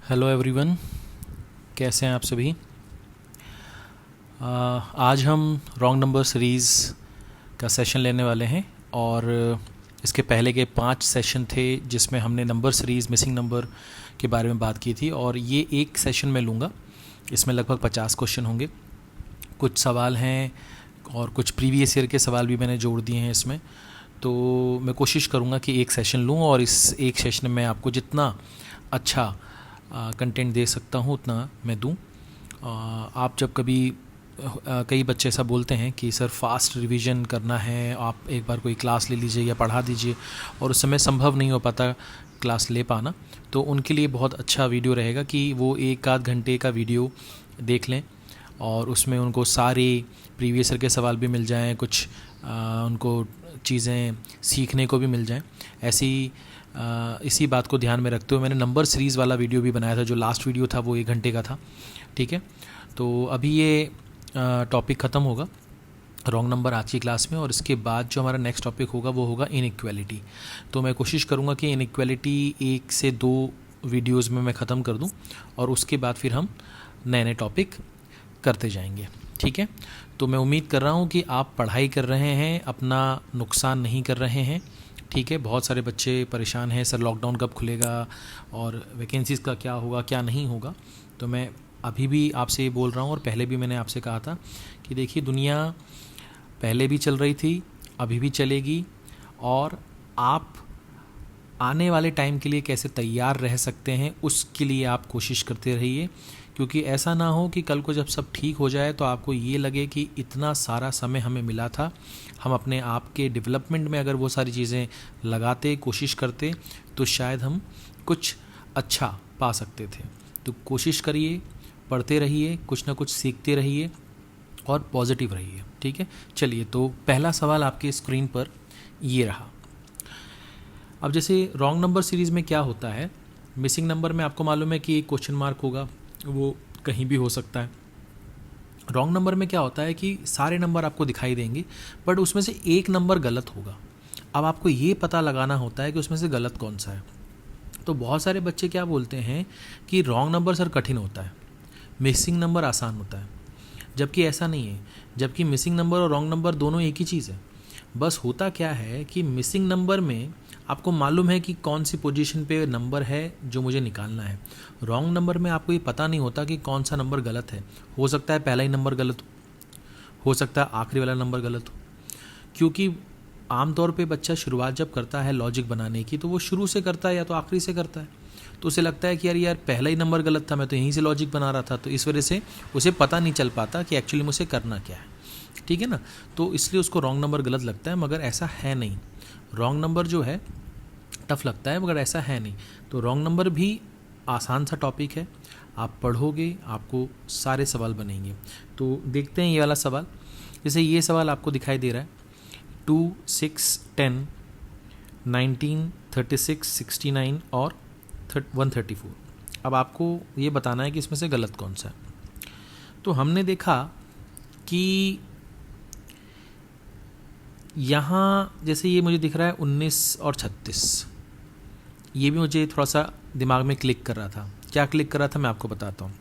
Hello everyone, कैसे हैं आप सभी। आज हम रॉन्ग नंबर सीरीज़ का सेशन लेने वाले हैं और इसके पहले के 5 सेशन थे जिसमें हमने नंबर सीरीज़ मिसिंग नंबर के बारे में बात की थी और ये एक सेशन में लूँगा। इसमें लगभग 50 क्वेश्चन होंगे। कुछ सवाल हैं और कुछ प्रीवियस ईयर के सवाल भी मैंने जोड़ दिए हैं इसमें। तो मैं कोशिश करूँगा कि एक सेशन लूँ और इस एक सेशन में मैं आपको जितना अच्छा कंटेंट दे सकता हूँ उतना मैं दूँ। आप जब कभी कई बच्चे ऐसा बोलते हैं कि सर फास्ट रिवीजन करना है, आप एक बार कोई क्लास ले लीजिए या पढ़ा दीजिए, और उस समय संभव नहीं हो पाता क्लास ले पाना, तो उनके लिए बहुत अच्छा वीडियो रहेगा कि वो 1 आध घंटे का वीडियो देख लें और उसमें उनको सारे प्रीवियस ईयर के सवाल भी मिल जाएं, कुछ उनको चीज़ें सीखने को भी मिल जाएं। इसी बात को ध्यान में रखते हुए मैंने नंबर सीरीज़ वाला वीडियो भी बनाया था। जो लास्ट वीडियो था वो 1 घंटे का था, ठीक है। तो अभी ये टॉपिक ख़त्म होगा रॉन्ग नंबर आज की क्लास में, और इसके बाद जो हमारा नेक्स्ट टॉपिक होगा वो होगा इनइक्वालिटी। तो मैं कोशिश करूँगा कि इनइक्वालिटी 1 से 2 वीडियोज़ में मैं ख़त्म कर दूँ और उसके बाद फिर हम नए नए टॉपिक करते जाएंगे, ठीक है। तो मैं उम्मीद कर रहा हूँ कि आप पढ़ाई कर रहे हैं, अपना नुकसान नहीं कर रहे हैं, ठीक है। बहुत सारे बच्चे परेशान हैं, सर लॉकडाउन कब खुलेगा और वैकेंसीज़ का क्या होगा क्या नहीं होगा। तो मैं अभी भी आपसे ये बोल रहा हूँ और पहले भी मैंने आपसे कहा था कि देखिए, दुनिया पहले भी चल रही थी, अभी भी चलेगी, और आप आने वाले टाइम के लिए कैसे तैयार रह सकते हैं उसके लिए आप कोशिश करते रहिए। क्योंकि ऐसा ना हो कि कल को जब सब ठीक हो जाए तो आपको ये लगे कि इतना सारा समय हमें मिला था, हम अपने आप के डेवलपमेंट में अगर वो सारी चीज़ें लगाते, कोशिश करते, तो शायद हम कुछ अच्छा पा सकते थे। तो कोशिश करिए, पढ़ते रहिए, कुछ ना कुछ सीखते रहिए और पॉजिटिव रहिए, ठीक है। चलिए, तो पहला सवाल आपके स्क्रीन पर ये रहा। अब जैसे रॉन्ग नंबर सीरीज़ में क्या होता है, मिसिंग नंबर में आपको मालूम है कि एक क्वेश्चन मार्क होगा, वो कहीं भी हो सकता है। रॉन्ग नंबर में क्या होता है कि सारे नंबर आपको दिखाई देंगे बट उसमें से एक नंबर गलत होगा। अब आपको ये पता लगाना होता है कि उसमें से गलत कौन सा है। तो बहुत सारे बच्चे क्या बोलते हैं कि रॉन्ग नंबर सर कठिन होता है, मिसिंग नंबर आसान होता है, जबकि ऐसा नहीं है। जबकि मिसिंग नंबर और रॉन्ग नंबर दोनों एक ही चीज़ है। बस होता क्या है कि मिसिंग नंबर में आपको मालूम है कि कौन सी पोजीशन पे नंबर है जो मुझे निकालना है। रॉन्ग नंबर में आपको ये पता नहीं होता कि कौन सा नंबर गलत है। हो सकता है पहला ही नंबर गलत हो सकता है आखिरी वाला नंबर गलत हो। क्योंकि आमतौर पे बच्चा शुरुआत जब करता है लॉजिक बनाने की, तो वो शुरू से करता है या तो आखिरी से करता है। तो उसे लगता है कि यार पहला ही नंबर गलत था, मैं तो यहीं से लॉजिक बना रहा था। तो इस वजह से उसे पता नहीं चल पाता कि एक्चुअली मुझे करना क्या है, ठीक है ना। तो इसलिए उसको रॉन्ग नंबर गलत लगता है, मगर ऐसा है नहीं। रॉन्ग नंबर जो है टफ लगता है, मगर ऐसा है नहीं। तो रॉन्ग नंबर भी आसान सा टॉपिक है, आप पढ़ोगे आपको सारे सवाल बनेंगे। तो देखते हैं ये वाला सवाल। जैसे ये सवाल आपको दिखाई दे रहा है 2, 6, 10, 19, 36, 69 और 134। अब आपको ये बताना है कि इसमें से गलत कौन सा है। तो हमने देखा कि यहाँ जैसे ये मुझे दिख रहा है 19 और 36, ये भी मुझे थोड़ा सा दिमाग में क्लिक कर रहा था। क्या क्लिक कर रहा था मैं आपको बताता हूँ।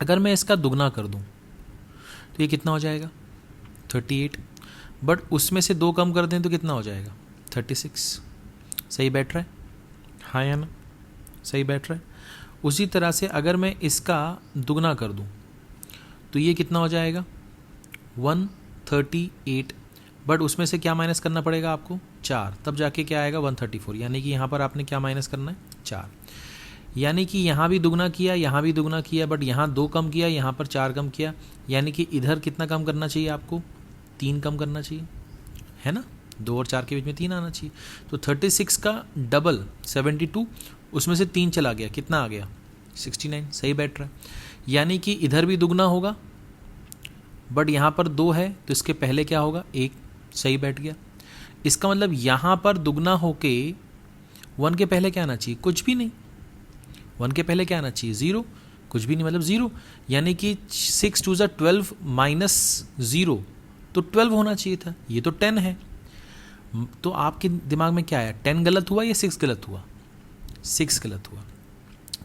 अगर मैं इसका दुगना कर दूँ तो ये कितना हो जाएगा 38, बट उसमें से 2 कम कर दें तो कितना हो जाएगा 36। सही बैठ रहा है, हाँ या ना, सही बैठ रहा है। उसी तरह से अगर मैं इसका दुगना कर दूँ तो ये कितना हो जाएगा 138, बट उसमें से क्या माइनस करना पड़ेगा आपको 4, तब जाके क्या आएगा 134। यानी कि यहाँ पर आपने क्या माइनस करना है 4। यानी कि यहाँ भी दुगना किया, यहाँ भी दुगना किया, बट यहाँ 2 कम किया, यहाँ पर 4 कम किया। यानी कि इधर कितना कम करना चाहिए आपको 3 कम करना चाहिए, है ना। 2 और 4 के बीच में 3 आना चाहिए। तो 36 का डबल 72, उसमें से 3 चला गया, कितना आ गया 69। सही बैठ रहा है। यानी कि इधर भी दुगना होगा, बट यहाँ पर 2 है तो इसके पहले क्या होगा 1। सही बैठ गया। इसका मतलब यहाँ पर दुगना होके 1 के पहले क्या आना चाहिए, कुछ भी नहीं। 1 के पहले क्या आना चाहिए 0, कुछ भी नहीं, मतलब 0। यानी कि 6 2 12 माइनस 0, तो 12 होना चाहिए था। ये तो 10 है। तो आपके दिमाग में क्या आया, 10 गलत हुआ या 6 गलत हुआ, 6 गलत हुआ।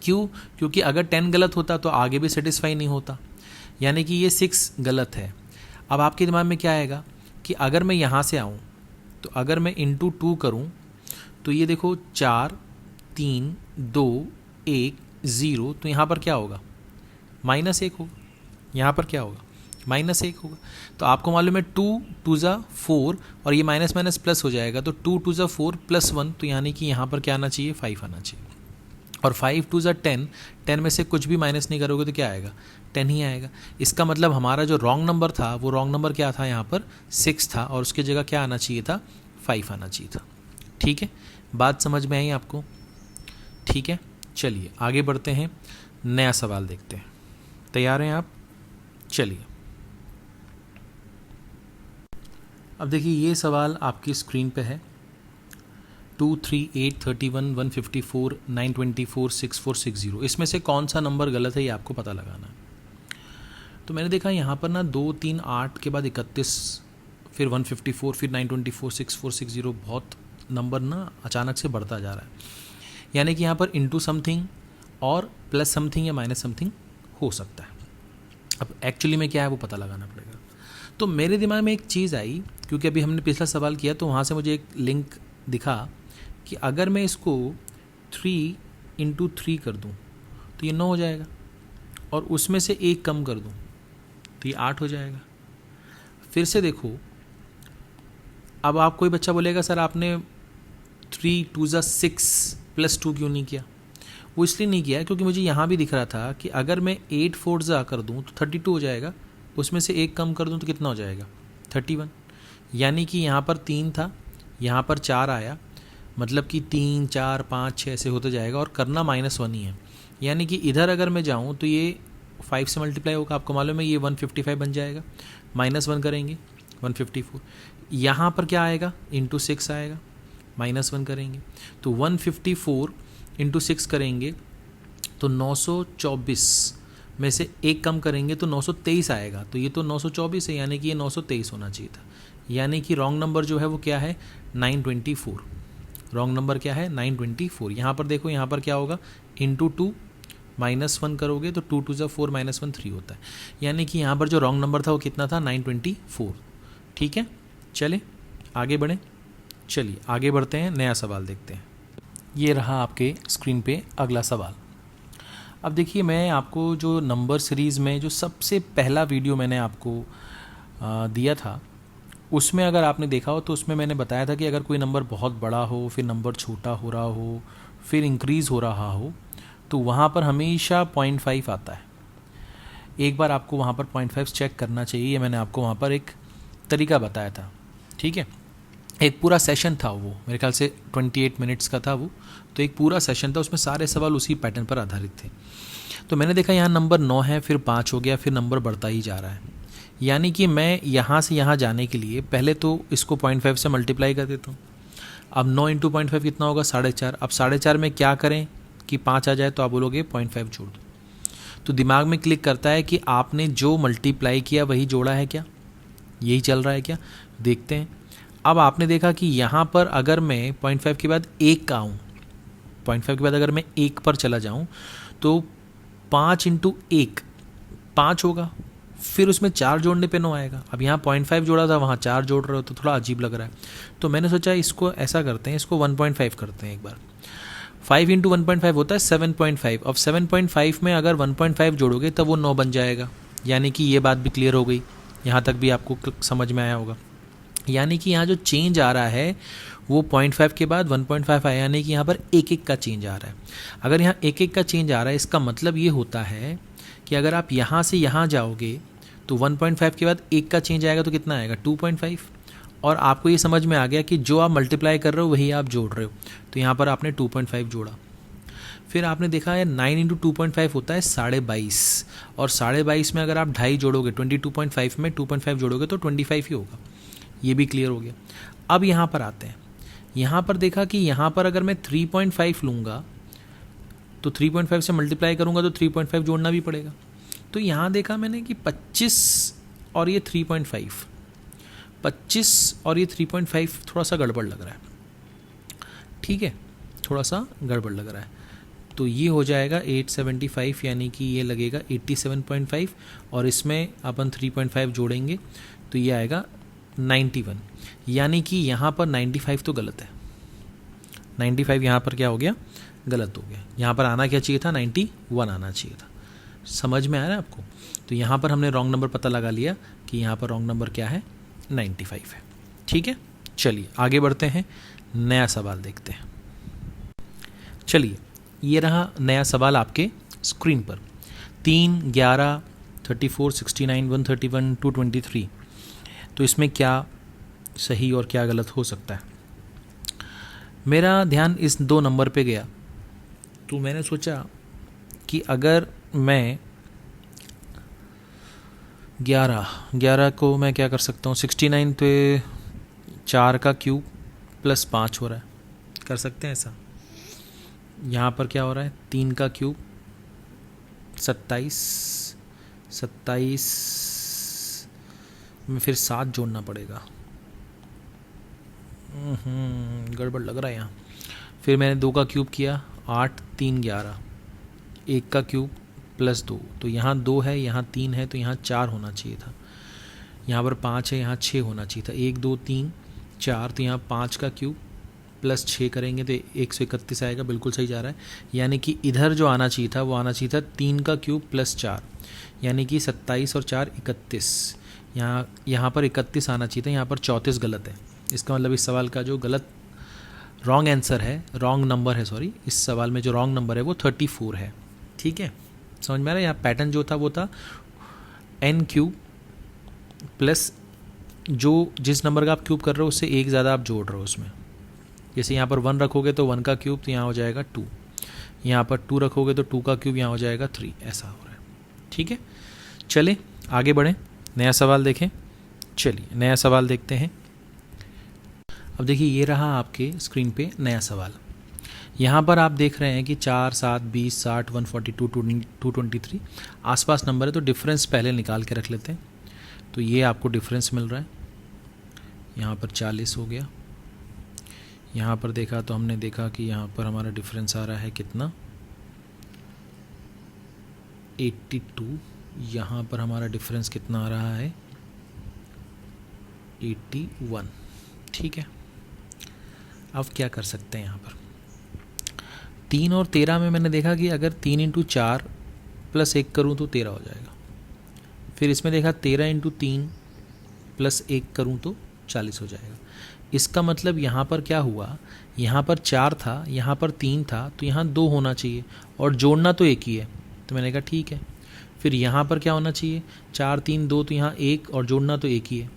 क्यों? क्योंकि अगर 10 गलत होता तो आगे भी सेटिस्फाई नहीं होता, यानी कि ये 6 गलत है। अब आपके दिमाग में क्या आएगा कि अगर मैं यहाँ से आऊँ तो अगर मैं इंटू 2 करूँ तो ये देखो 4 3 2 1 0, तो यहाँ पर क्या होगा? -1 होगा। यहाँ पर क्या होगा? -1 होगा। तो आपको मालूम है 2 2 ज़ा 4 और ये माइनस माइनस प्लस हो जाएगा, तो 2 2 ज़ा 4 +1, तो यानी कि यहाँ पर क्या आना चाहिए? 5 आना चाहिए। और 5 2 ज़ा 10, 10 में से कुछ भी माइनस नहीं करोगे तो क्या आएगा? 10 ही आएगा। इसका मतलब हमारा जो रॉन्ग नंबर था वो रॉन्ग नंबर क्या था? यहाँ पर 6 था और उसकी जगह क्या आना चाहिए था? 5 आना चाहिए था। ठीक है, बात समझ में आई आपको? ठीक है, चलिए आगे बढ़ते हैं, नया सवाल देखते हैं। तैयार हैं आप? चलिए अब देखिए ये सवाल आपकी स्क्रीन पे है। 2 3 8 31 154 924 6460, इसमें से कौन सा नंबर गलत है ये आपको पता लगाना है। तो मैंने देखा यहाँ पर ना 2 3 8 के बाद 31, फिर 154, फिर 924 6460, बहुत नंबर ना अचानक से बढ़ता जा रहा है, यानी कि यहाँ पर इंटू समथिंग और प्लस समथिंग या माइनस समथिंग हो सकता है। अब एक्चुअली में क्या है वो पता लगाना पड़ेगा। तो मेरे दिमाग में एक चीज़ आई, क्योंकि अभी हमने पिछला सवाल किया तो वहाँ से मुझे एक लिंक दिखा कि अगर मैं इसको 3 × 3 कर दूँ तो ये 9 हो जाएगा, और उसमें से 1 कम कर दूँ तो ये 8 हो जाएगा। फिर से देखो, अब आप कोई बच्चा बोलेगा सर आपने 3 2 ज़ा 6 +2 क्यों नहीं किया? वो इसलिए नहीं किया क्योंकि मुझे यहाँ भी दिख रहा था कि अगर मैं 8 4 ज़ा कर दूँ तो 32 हो जाएगा, उसमें से 1 कम कर दूँ तो कितना हो जाएगा? 31। यानी कि यहाँ पर 3 था, यहाँ पर 4 आया, मतलब कि 3 4 5 6 ऐसे होते जाएगा, और करना -1 ही है। यानी कि इधर अगर मैं जाऊँ तो ये 5 से मल्टीप्लाई होगा, आपको मालूम है ये 155 बन जाएगा, -1 करेंगे 154। यहाँ पर क्या आएगा? इंटू 6 आएगा, -1 करेंगे तो 154 × 6 करेंगे तो 924 में से 1 कम करेंगे तो 923 आएगा, तो ये तो 924 है, यानी कि ये 923 होना चाहिए था। यानी कि रॉन्ग नंबर जो है वो क्या है? 924। रॉन्ग नंबर क्या है? 924। यहाँ पर देखो, यहाँ पर क्या होगा? इंटू 2 -1 करोगे तो 2 2 ज़ा 4 -1 3 होता है, यानी कि यहाँ पर जो रॉन्ग नंबर था वो कितना था? 924। ठीक है, चले आगे बढ़ें। चलिए आगे बढ़ते हैं, नया सवाल देखते हैं। ये रहा आपके स्क्रीन पे अगला सवाल। अब देखिए, मैं आपको जो नंबर सीरीज़ में जो सबसे पहला वीडियो मैंने आपको दिया था, उसमें अगर आपने देखा हो तो उसमें मैंने बताया था कि अगर कोई नंबर बहुत बड़ा हो, फिर नंबर छोटा हो रहा हो, फिर इंक्रीज़ हो रहा हो, तो वहाँ पर हमेशा 0.5 आता है। एक बार आपको वहाँ पर 0.5 चेक करना चाहिए, ये मैंने आपको वहाँ पर एक तरीका बताया था। ठीक है, एक पूरा सेशन था वो, मेरे ख्याल से 28 मिनट्स का था वो, तो एक पूरा सेशन था, उसमें सारे सवाल उसी पैटर्न पर आधारित थे। तो मैंने देखा यहाँ नंबर 9 है, फिर 5 हो गया, फिर नंबर बढ़ता ही जा रहा है। यानी कि मैं यहाँ से यहाँ जाने के लिए पहले तो इसको 0.5 से मल्टीप्लाई कर देता हूँ। अब 9 × 0.5 कितना होगा? 4.5। अब 4.5 में क्या करें कि 5 आ जाए, तो आप बोलोगे 0.5 जोड़ दो। तो दिमाग में क्लिक करता है कि आपने जो मल्टीप्लाई किया वही जोड़ा है क्या, यही चल रहा है क्या, देखते हैं। अब आपने देखा कि यहाँ पर अगर मैं 0.5 के बाद 1 का आऊँ, 0.5 के बाद अगर मैं 1 पर चला जाऊँ तो 5 × 1 5 होगा, फिर उसमें 4 जोड़ने पे 9 आएगा। अब यहाँ 0.5 जोड़ा था, वहाँ 4 जोड़ रहे हो तो थोड़ा अजीब लग रहा है। तो मैंने सोचा इसको ऐसा करते हैं, इसको 1.5 करते हैं एक बार। 5 × 1.5 होता है 7.5। अब 7.5 में अगर 1.5 जोड़ोगे तब वो 9 बन जाएगा। यानी कि ये बात भी क्लियर हो गई, यहाँ तक भी आपको समझ में आया होगा। यानी कि यहाँ जो चेंज आ रहा है वो 0.5 के बाद 1.5 आया, यानी कि यहाँ पर 1 का चेंज आ रहा है। अगर यहाँ 1 का चेंज आ रहा है, इसका मतलब ये होता है कि अगर आप यहाँ से यहाँ जाओगे तो 1.5 के बाद 1 का चेंज आएगा तो कितना आएगा? 2.5। और आपको ये समझ में आ गया कि जो आप मल्टीप्लाई कर रहे हो वही आप जोड़ रहे हो, तो यहाँ पर आपने 2.5 जोड़ा। फिर आपने देखा है 9 × 2.5 होता है 22.5, और 22.5 में अगर आप 2.5 जोड़ोगे, 22.5 में 2.5 जोड़ोगे तो 25 ही होगा। ये भी क्लियर हो गया। अब यहाँ पर आते हैं, यहाँ पर देखा कि यहाँ पर अगर मैं 3.5 लूँगा तो 3.5 से मल्टीप्लाई करूँगा तो 3.5 जोड़ना भी पड़ेगा। तो यहाँ देखा मैंने कि 25 और ये 3.5, 25 और ये 3.5 थोड़ा सा गड़बड़ लग रहा है। ठीक है, थोड़ा सा गड़बड़ लग रहा है। तो ये हो जाएगा 875, यानी कि ये लगेगा 87.5, और इसमें अपन 3.5 जोड़ेंगे तो ये आएगा 91, यानी कि यहाँ पर 95 तो गलत है। 95 यहाँ पर क्या हो गया, गलत हो गया। यहाँ पर आना क्या चाहिए था, 91 आना चाहिए था। समझ में आ रहा है आपको? तो यहाँ पर हमने रॉन्ग नंबर पता लगा लिया कि यहाँ पर रॉन्ग नंबर क्या है, 95 है। ठीक है, चलिए आगे बढ़ते हैं, नया सवाल देखते हैं। चलिए, ये रहा नया सवाल आपके स्क्रीन पर। 3, 11, 34, 69, 131, 223। तो इसमें क्या सही और क्या गलत हो सकता है? मेरा ध्यान इस 2 नंबर पे गया, तो मैंने सोचा कि अगर मैं 11 को मैं क्या कर सकता हूँ, 69 पे 4 का क्यूब प्लस 5 हो रहा है, कर सकते हैं ऐसा। यहाँ पर क्या हो रहा है, 3 का क्यूब 27 में फिर 7 जोड़ना पड़ेगा। गड़बड़ लग रहा है यहाँ। फिर मैंने 2 का क्यूब किया, 8, 3, 11, 1 का क्यूब प्लस 2, तो यहाँ 2 है, यहाँ 3 है, तो यहाँ 4 होना चाहिए था। यहाँ पर 5 है, यहाँ 6 होना चाहिए था। 1, 2, 3, 4, तो यहाँ 5 का क्यूब प्लस 6 करेंगे तो 131 आएगा, बिल्कुल सही जा रहा है। यानी कि इधर जो आना चाहिए था वो आना चाहिए था 3 का क्यूब प्लस 4, यानी कि 27 और 4 31। यहाँ पर 31 आना चाहिए था, यहाँ पर 34 गलत है। इसका मतलब इस सवाल का जो गलत रॉन्ग आंसर है, रॉन्ग नंबर है, सॉरी, इस सवाल में जो रॉन्ग नंबर है वो 34 है। ठीक है, समझ में आ रहा है? यहाँ पैटर्न जो था वो था n क्यूब प्लस जो जिस नंबर का आप क्यूब कर रहे हो उससे एक ज़्यादा आप जोड़ रहे हो उसमें। जैसे यहाँ पर 1 रखोगे तो 1 का क्यूब, तो यहाँ हो जाएगा 2। यहाँ पर 2 रखोगे तो 2 का क्यूब, यहाँ हो जाएगा 3। ऐसा हो रहा है। ठीक है, चले आगे बढ़ें, नया सवाल देखें। चलिए नया सवाल देखते हैं। अब देखिए, ये रहा आपके स्क्रीन पे नया सवाल। यहाँ पर आप देख रहे हैं कि 4, 7, 20, 60, 142, 223 आसपास नंबर है, तो डिफरेंस पहले निकाल के रख लेते हैं। तो ये आपको डिफरेंस मिल रहा है, यहाँ पर 40 हो गया। यहाँ पर देखा तो हमने देखा कि यहाँ पर हमारा डिफरेंस आ रहा है कितना, 82। यहाँ पर हमारा डिफरेंस कितना आ रहा है, 81। ठीक है, अब क्या कर सकते हैं यहाँ पर? 3 और 13 में मैंने देखा कि अगर 3 इंटू 4 प्लस 1 करूँ तो 13 हो जाएगा। फिर इसमें देखा 13 इंटू 3 प्लस 1 करूँ तो 40 हो जाएगा। इसका मतलब यहाँ पर क्या हुआ, यहाँ पर 4 था, यहाँ पर 3 था, तो यहाँ 2 होना चाहिए और जोड़ना तो 1 ही है। तो मैंने कहा ठीक है। फिर यहाँ पर क्या होना चाहिए, 4, 3, 2, तो यहाँ 1 और जोड़ना तो 1 ही है।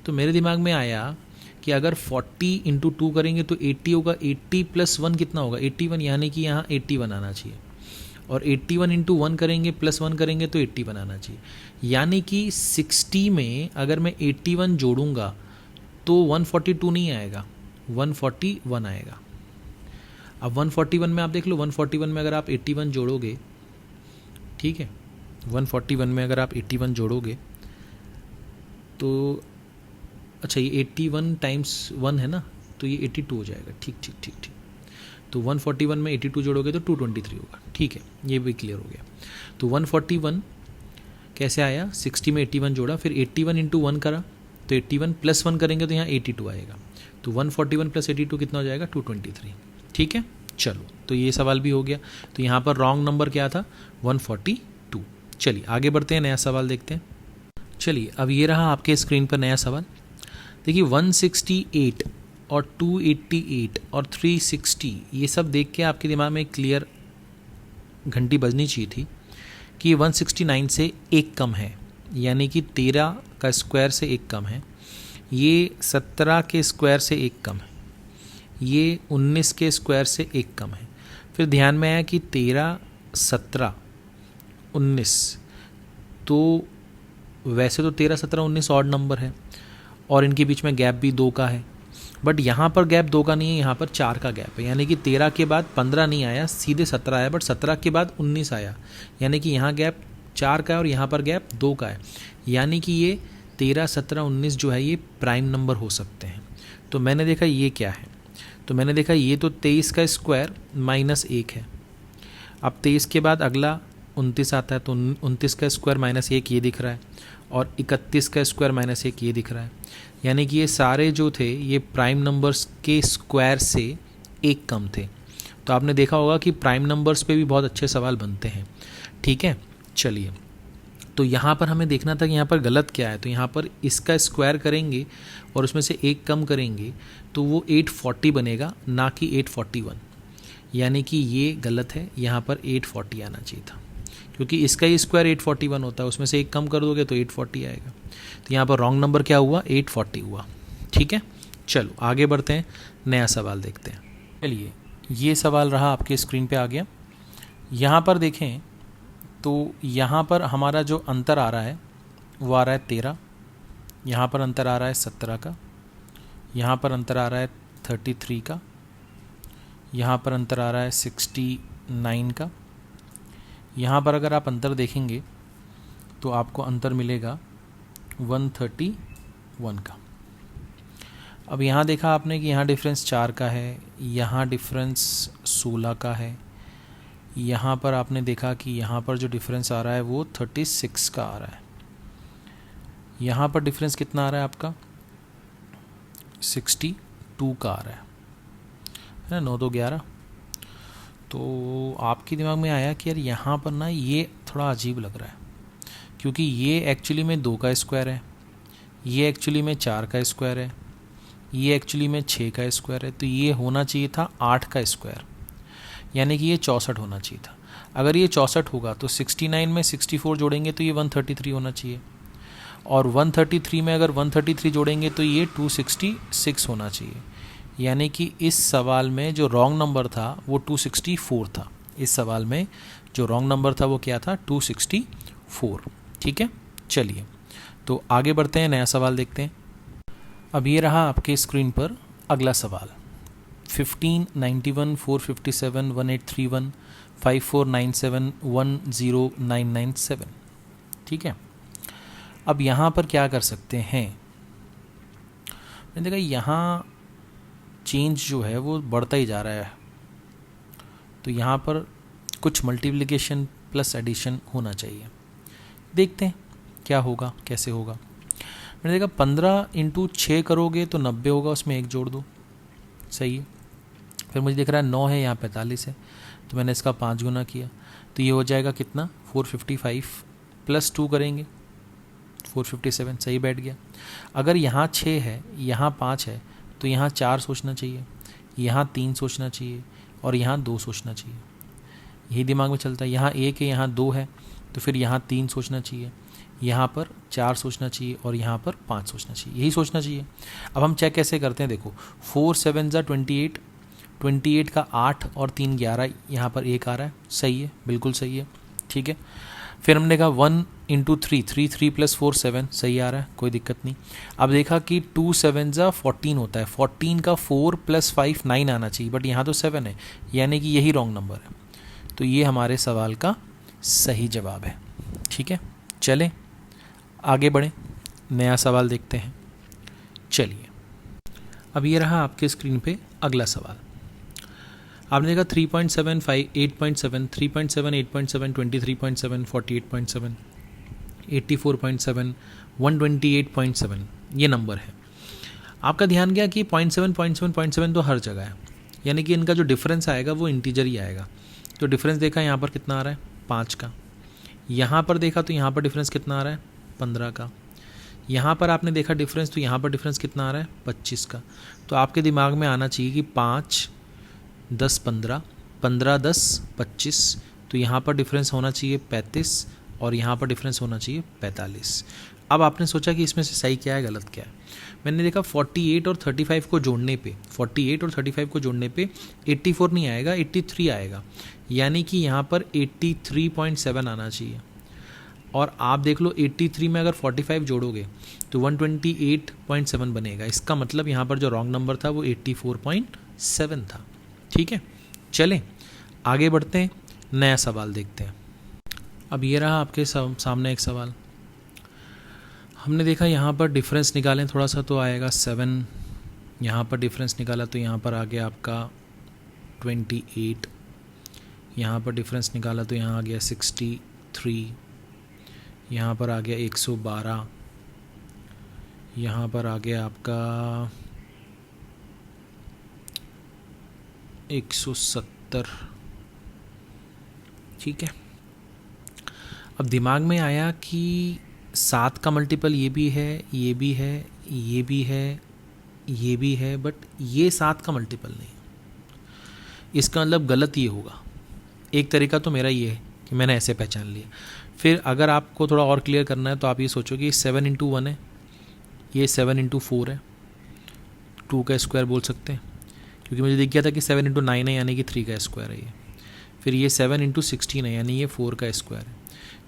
तो मेरे दिमाग में आया कि अगर 40 इंटू 2 करेंगे तो 80 होगा। 80 प्लस 1 कितना होगा, 81, यानी कि यहाँ 81 आना चाहिए। और 81 इंटू 1 करेंगे प्लस 1 करेंगे तो 81 आना चाहिए। यानी कि 60 में अगर मैं 81 जोड़ूंगा तो 142 नहीं आएगा, 141 आएगा। अब 141 में आप देख लो, 141 में अगर आप 81 जोड़ोगे, ठीक है, 141 में अगर आप 81 जोड़ोगे तो अच्छा, ये 81 टाइम्स 1 है ना, तो ये 82 हो जाएगा। ठीक ठीक ठीक ठीक। तो 141 में 82 जोड़ोगे तो 223 होगा। ठीक है, ये भी क्लियर हो गया। तो 141 कैसे आया, 60 में 81 जोड़ा, फिर 81 इंटू 1 करा तो 81 प्लस 1 करेंगे तो यहाँ 82 आएगा। तो 141 प्लस 82 कितना हो जाएगा, 223। ठीक है, चलो, तो ये सवाल भी हो गया। तो यहाँ पर रॉन्ग नंबर क्या था, 142। चलिए आगे बढ़ते हैं, नया सवाल देखते हैं। चलिए, अब ये रहा आपके स्क्रीन पर नया सवाल। देखिए 168 और 288 और 360, ये सब देख के आपके दिमाग में क्लियर घंटी बजनी चाहिए थी कि 169 से 1 कम है, यानी कि 13 का स्क्वायर से 1 कम है, ये 17 के स्क्वायर से 1 कम है, ये 19 के स्क्वायर से 1 कम है। फिर ध्यान में आया कि 13, 17, 19, तो वैसे तो 13, 17, 19 ऑड नंबर है और इनके बीच में गैप भी 2 का है, बट यहाँ पर गैप 2 का नहीं है, यहाँ पर 4 का गैप है। यानी कि 13 के बाद 15 नहीं आया, सीधे 17 आया, बट 17 के बाद 19 आया, यानी कि यहाँ गैप 4 का है और यहाँ पर गैप 2 का है। यानी कि ये 13, 17, 19 जो है ये प्राइम नंबर हो सकते हैं। तो मैंने देखा ये क्या है, तो मैंने देखा ये तो 23 का स्क्वायर माइनस 1 है, अब 23 के बाद अगला 29 आता है, तो 29 का स्क्वायर माइनस 1 ये दिख रहा है, और 31 का स्क्वायर माइनस 1 ये दिख रहा है। यानी कि ये सारे जो थे ये प्राइम नंबर्स के स्क्वायर से एक कम थे। तो आपने देखा होगा कि प्राइम नंबर्स पे भी बहुत अच्छे सवाल बनते हैं। ठीक है, चलिए, तो यहाँ पर हमें देखना था कि यहाँ पर गलत क्या है। तो यहाँ पर इसका स्क्वायर करेंगे और उसमें से एक कम करेंगे तो वो 840 बनेगा, ना कि 841। यानी कि ये गलत है, यहाँ पर 840 आना चाहिए था, क्योंकि इसका ही स्क्वायर 841 होता है, उसमें से एक कम कर दोगे तो 840 आएगा। तो यहाँ पर रॉन्ग नंबर क्या हुआ, 840 हुआ। ठीक है, चलो आगे बढ़ते हैं, नया सवाल देखते हैं। चलिए, ये सवाल रहा आपके स्क्रीन पे आ गया। यहाँ पर देखें तो यहाँ पर हमारा जो अंतर आ रहा है वो आ रहा है 13, यहाँ पर अंतर आ रहा है 17 का, यहाँ पर अंतर आ रहा है 33 का, यहाँ पर अंतर आ रहा है 69 का। यहाँ पर अगर आप अंतर देखेंगे तो आपको अंतर मिलेगा 131 का। अब यहाँ देखा आपने कि यहाँ डिफरेंस 4 का है, यहाँ डिफरेंस 16 का है, यहाँ पर आपने देखा कि यहाँ पर जो डिफरेंस आ रहा है वो 36 का आ रहा है। यहाँ पर डिफरेंस कितना आ रहा है आपका, 62 का आ रहा है ना, 9 2 11। तो आपके दिमाग में आया कि यार यहाँ पर ना ये थोड़ा अजीब लग रहा है, क्योंकि ये एक्चुअली में 2 का स्क्वायर है, ये एक्चुअली में 4 का स्क्वायर है, ये एक्चुअली में 6 का स्क्वायर है। तो ये होना चाहिए था 8 का स्क्वायर, यानी कि ये 64 होना चाहिए था। अगर ये 64 होगा तो 69 में 64 जोड़ेंगे तो ये 133 होना चाहिए, और 133 में अगर 133 जोड़ेंगे तो ये 266 होना चाहिए। यानी कि इस सवाल में जो रॉन्ग नंबर था वो 264 था। इस सवाल में जो रॉन्ग नंबर था वो क्या था, 264। ठीक है, चलिए तो आगे बढ़ते हैं, नया सवाल देखते हैं। अब ये रहा आपके स्क्रीन पर अगला सवाल, 15, 91, 457, 1831, 5497, 10997। ठीक है, अब यहाँ पर क्या कर सकते हैं, मैंने देखा यहाँ चेंज जो है वो बढ़ता ही जा रहा है, तो यहाँ पर कुछ मल्टीप्लिकेशन प्लस एडिशन होना चाहिए। देखते हैं क्या होगा, कैसे होगा। मैंने देखा 15 इंटू 6 करोगे तो 90 होगा, उसमें एक जोड़ दो, सही है। फिर मुझे दिख रहा है 9 है, यहाँ 45 है, तो मैंने इसका 5 गुना किया, तो ये हो जाएगा कितना, 455 प्लस 2 करेंगे 457, सही बैठ गया। अगर यहाँ 6 है, यहाँ 5 है, तो यहाँ 4 सोचना चाहिए, यहाँ 3 सोचना चाहिए, और यहाँ 2 सोचना चाहिए। यही दिमाग में चलता है। यहाँ 1 है, यहाँ 2 है, तो फिर यहाँ 3 सोचना चाहिए, यहाँ पर 4 सोचना चाहिए, और यहाँ पर 5 सोचना चाहिए, यही सोचना चाहिए। अब हम चेक कैसे करते हैं, देखो 4 7 ज़ा 28, 28 का 8 और 3 11, यहाँ पर 1 आ रहा है, सही है, बिल्कुल सही है। ठीक है, फिर हमने कहा 1 इंटू 3, 3 प्लस 4 7, सही आ रहा है, कोई दिक्कत नहीं। अब देखा कि 2 7 ज़ा 14 होता है, 14 का 4 प्लस 5 9 आना चाहिए, बट यहाँ तो 7 है, यानी कि यही रॉन्ग नंबर है। तो ये हमारे सवाल का सही जवाब है। ठीक है, चलें आगे बढ़ें, नया सवाल देखते हैं। चलिए, अब ये रहा आपके स्क्रीन पे अगला सवाल। आपने देखा 3.7, 8.7, 3.7, 8.7, 23.7, 48.7, 84.7, 128.7 ये नंबर है। आपका ध्यान गया कि 0.7, 0.7, 0.7 तो हर जगह है, यानी कि इनका जो डिफरेंस आएगा वो इंटीजर ही आएगा। तो डिफरेंस देखा यहाँ पर कितना आ रहा है, 5 का। यहाँ पर देखा तो यहाँ पर डिफरेंस कितना आ रहा है, 15 का। यहाँ पर आपने देखा डिफरेंस, तो यहाँ पर डिफरेंस कितना आ रहा है, 25 का। तो आपके दिमाग में आना चाहिए कि 5 10 15, 15 10 25, तो यहाँ पर डिफरेंस होना चाहिए 35, और यहाँ पर डिफरेंस होना चाहिए 45। अब आपने सोचा कि इसमें से सही क्या है, गलत क्या है। मैंने देखा 48 और 35 को जोड़ने पे, 48 और 35 को जोड़ने पे 84 नहीं आएगा, 83 आएगा, यानी कि यहाँ पर 83.7 आना चाहिए। और आप देख लो 83 में अगर 45 जोड़ोगे तो 128.7 बनेगा। इसका मतलब यहाँ पर जो रॉन्ग नंबर था वो 84.7 था। ठीक है, चलें आगे बढ़ते हैं, नया सवाल देखते हैं। अब ये रहा आपके सामने एक सवाल। हमने देखा यहाँ पर डिफरेंस निकालें थोड़ा सा तो आएगा 7, यहाँ पर डिफरेंस निकाला तो यहाँ पर आ गया आपका 28, यहाँ पर डिफरेंस निकाला तो यहाँ आ गया 63, यहाँ पर आ गया 112, यहाँ पर आ गया आपका 170। ठीक है, अब दिमाग में आया कि 7 का मल्टीपल ये भी है, ये भी है, ये भी है, ये भी है, बट ये 7 का मल्टीपल नहीं। इसका मतलब गलत ये होगा। एक तरीका तो मेरा ये है कि मैंने ऐसे पहचान लिया। फिर अगर आपको थोड़ा और क्लियर करना है तो आप ये सोचो कि 7 इंटू 1 है, ये 7 इंटू 4 है, 2 का स्क्वायर बोल सकते हैं, क्योंकि मुझे दिख गया था कि 7 इंटू 9 है यानी कि 3 का स्क्वायर है ये। फिर ये 7 इंटू 16 है यानी ये 4 का स्क्वायर है।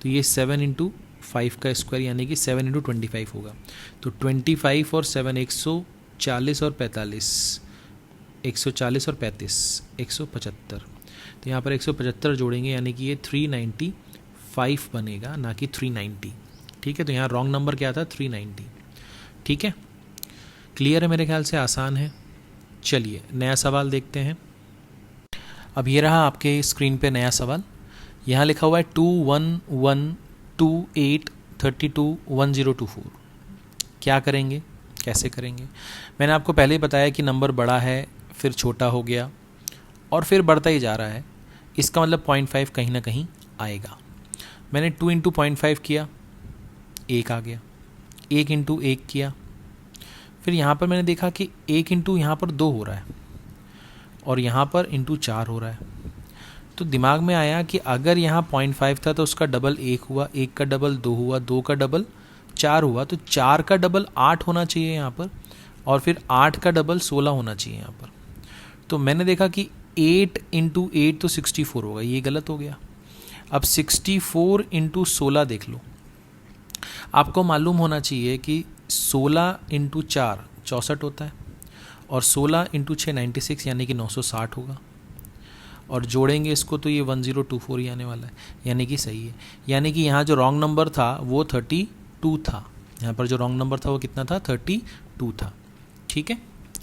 तो ये 7 इंटू 5 का स्क्वायर यानी कि 7 इंटू 25 होगा। तो 25 और 7 140 और 45, 140 और 35 175। तो यहाँ पर 175 जोड़ेंगे यानी कि ये 395 बनेगा, ना कि 390। ठीक है, तो यहाँ रॉन्ग नंबर क्या था? 390। ठीक है, क्लियर है मेरे ख्याल से, आसान है। चलिए नया सवाल देखते हैं। अब ये रहा आपके स्क्रीन पे नया सवाल। यहाँ लिखा हुआ है 21128321024। क्या करेंगे, कैसे करेंगे? मैंने आपको पहले ही बताया कि नंबर बड़ा है, फिर छोटा हो गया और फिर बढ़ता ही जा रहा है। इसका मतलब 0.5 कहीं ना कहीं आएगा। मैंने 2 इंटू 0.5 किया, 1 आ गया। 1 इंटू 1 किया, फिर यहाँ पर मैंने देखा कि 1 इंटू यहाँ पर 2 हो रहा है और यहाँ पर इंटू 4 हो रहा है। तो दिमाग में आया कि अगर यहाँ 0.5 था तो उसका डबल 1 हुआ, 1 का डबल 2 हुआ, 2 का डबल 4 हुआ, तो 4 का डबल 8 होना चाहिए यहाँ पर, और फिर 8 का डबल 16 होना चाहिए यहाँ पर। तो मैंने देखा कि 8 इंटू 8 तो 64 होगा, ये गलत हो गया। अब 64 इंटू 16 देख लो। आपको मालूम होना चाहिए कि 16 इंटू 4 64 होता है और 16 इंटू 6 96 यानी कि 960 होगा, और जोड़ेंगे इसको तो ये 1024 ही आने वाला है, यानी कि सही है। यानी कि यहाँ जो रॉन्ग नंबर था वो 32 था। यहाँ पर जो रॉन्ग नंबर था वो कितना था? 32 था। ठीक है,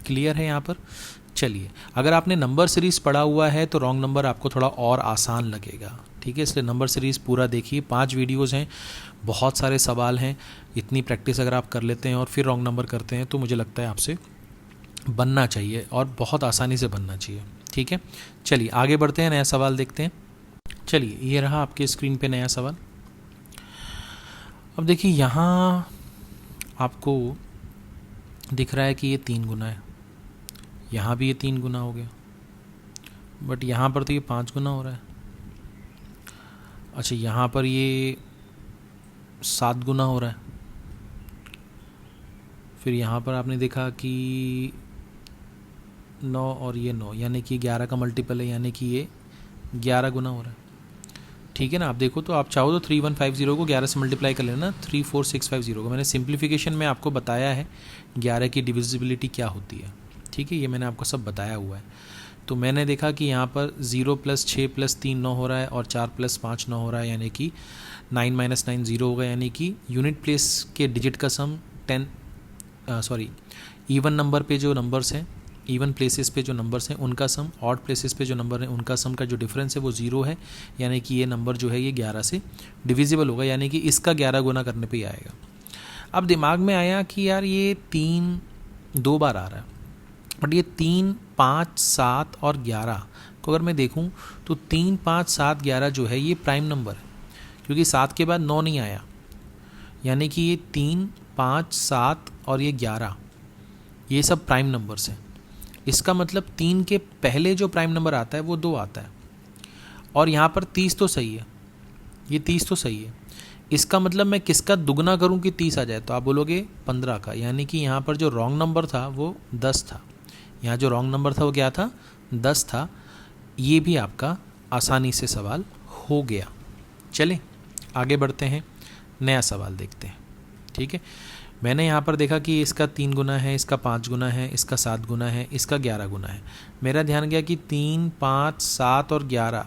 क्लियर है यहाँ पर। चलिए, अगर आपने नंबर सीरीज़ पढ़ा हुआ है तो रॉन्ग नंबर आपको थोड़ा और आसान लगेगा। ठीक है, इसलिए नंबर सीरीज़ पूरा देखिए। 5 वीडियोज़ हैं, बहुत सारे सवाल हैं। इतनी प्रैक्टिस अगर आप कर लेते हैं और फिर रॉन्ग नंबर करते हैं तो मुझे लगता है आपसे बनना चाहिए और बहुत आसानी से बनना चाहिए। ठीक है, चलिए आगे बढ़ते हैं, नया सवाल देखते हैं। चलिए, ये रहा आपके स्क्रीन पे नया सवाल। अब देखिए, यहाँ आपको दिख रहा है कि ये 3 गुना है, यहाँ भी ये 3 गुना हो गया, बट यहाँ पर तो ये 5 गुना हो रहा है। अच्छा, यहाँ पर ये 7 गुना हो रहा है। फिर यहाँ पर आपने देखा कि 9 और ये 9 यानी कि 11 का मल्टीपल है, यानी कि ये 11 गुना हो रहा है। ठीक है ना, आप देखो तो आप चाहो तो 3150 को 11 से मल्टीप्लाई कर लेना, 34650 को। मैंने सिंप्लीफिकेशन में आपको बताया है 11 की डिविजिबिलिटी क्या होती है। ठीक है, ये मैंने आपको सब बताया हुआ है। तो मैंने देखा कि यहाँ पर 0 + 6 + 3 9 हो रहा है और 4 + 5 9 हो रहा है, यानी कि 9 - 9 0 होगा, यानी कि यूनिट प्लेस के डिजिट का सम इवन नंबर पे जो नंबर्स हैं, इवन प्लेसेस पे जो नंबर्स हैं उनका सम, ऑड प्लेसेस पे जो नंबर हैं उनका सम का जो डिफरेंस है वो 0 है, यानी कि ये नंबर जो है ये 11 से डिविजिबल होगा, यानी कि इसका 11 गुना करने पे ही आएगा। अब दिमाग में आया कि यार ये 3 2 बार आ रहा है, बट ये 3 5 7 और 11 को अगर मैं देखूं तो 3 5 7 11 जो है ये प्राइम नंबर है, क्योंकि 7 के बाद 9 नहीं आया, यानी कि ये 3 5 7 और ये 11 ये सब प्राइम नंबर्स हैं। इसका मतलब 3 के पहले जो प्राइम नंबर आता है वो 2 आता है, और यहाँ पर 30 तो सही है, ये 30 तो सही है। इसका मतलब मैं किसका दुगना करूँ कि 30 आ जाए? तो आप बोलोगे 15 का, यानी कि यहाँ पर जो रॉन्ग नंबर था वो 10 था। यहाँ जो रॉन्ग नंबर था वो क्या था? 10 था। ये भी आपका आसानी से सवाल हो गया। चलें आगे बढ़ते हैं, नया सवाल देखते हैं। ठीक है, मैंने यहाँ पर देखा कि इसका 3 गुना है, इसका 5 गुना है, इसका 7 गुना है, इसका 11 गुना है। मेरा ध्यान गया कि 3 5 7 और 11,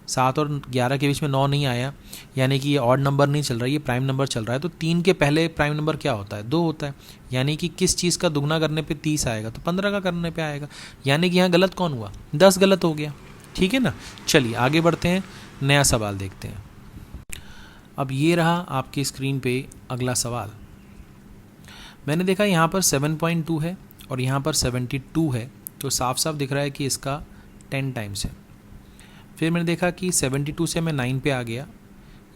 7 और 11 के बीच में 9 नहीं आया, यानी कि ये ऑड नंबर नहीं चल रहा है, ये प्राइम नंबर चल रहा है। तो 3 के पहले प्राइम नंबर क्या होता है? 2 होता है, यानी कि किस चीज़ का दुगना करने पे 30 आएगा? तो 15 का करने पे आएगा, यानी कि यहाँ गलत कौन हुआ? 10 गलत हो गया। ठीक है ना। चलिए आगे बढ़ते हैं, नया सवाल देखते हैं। अब ये रहा आपकी स्क्रीन पे अगला सवाल। मैंने देखा यहाँ पर 7.2 है और यहाँ पर 72 है, तो साफ साफ दिख रहा है कि इसका 10 टाइम्स है। फिर मैंने देखा कि 72 से मैं 9 पे आ गया,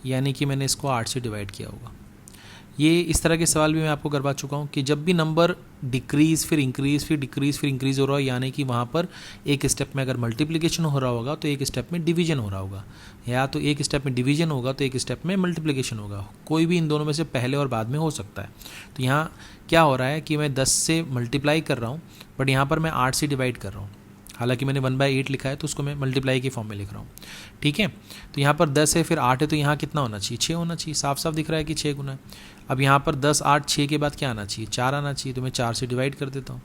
यानी कि मैंने इसको 8 से डिवाइड किया होगा। ये इस तरह के सवाल भी मैं आपको करवा चुका हूँ कि जब भी नंबर डिक्रीज़ फिर इंक्रीज़ फिर डिक्रीज़ फिर इंक्रीज़ हो रहा हो, यानी कि वहाँ पर एक स्टेप में अगर मल्टीप्लिकेशन हो रहा होगा तो एक स्टेप में डिवीजन हो रहा होगा, या तो एक स्टेप में डिवीजन होगा तो एक स्टेप में मल्टीप्लिकेशन होगा। कोई भी इन दोनों में से पहले और बाद में हो सकता है। तो यहाँ क्या हो रहा है कि मैं 10 से मल्टीप्लाई कर रहा हूँ, बट यहाँ पर मैं 8 से डिवाइड कर रहा हूँ। हालांकि मैंने 1/8 लिखा है तो उसको मैं मल्टीप्लाई के फॉर्म में लिख रहा हूँ, ठीक है। तो यहाँ पर 10 है फिर 8 है, तो यहाँ कितना होना चाहिए? 6 होना चाहिए। साफ साफ दिख रहा है कि 6 गुना है। अब यहाँ पर 10, 8, 6 के बाद क्या आना चाहिए? 4 आना चाहिए। तो मैं 4 से डिवाइड कर देता हूँ।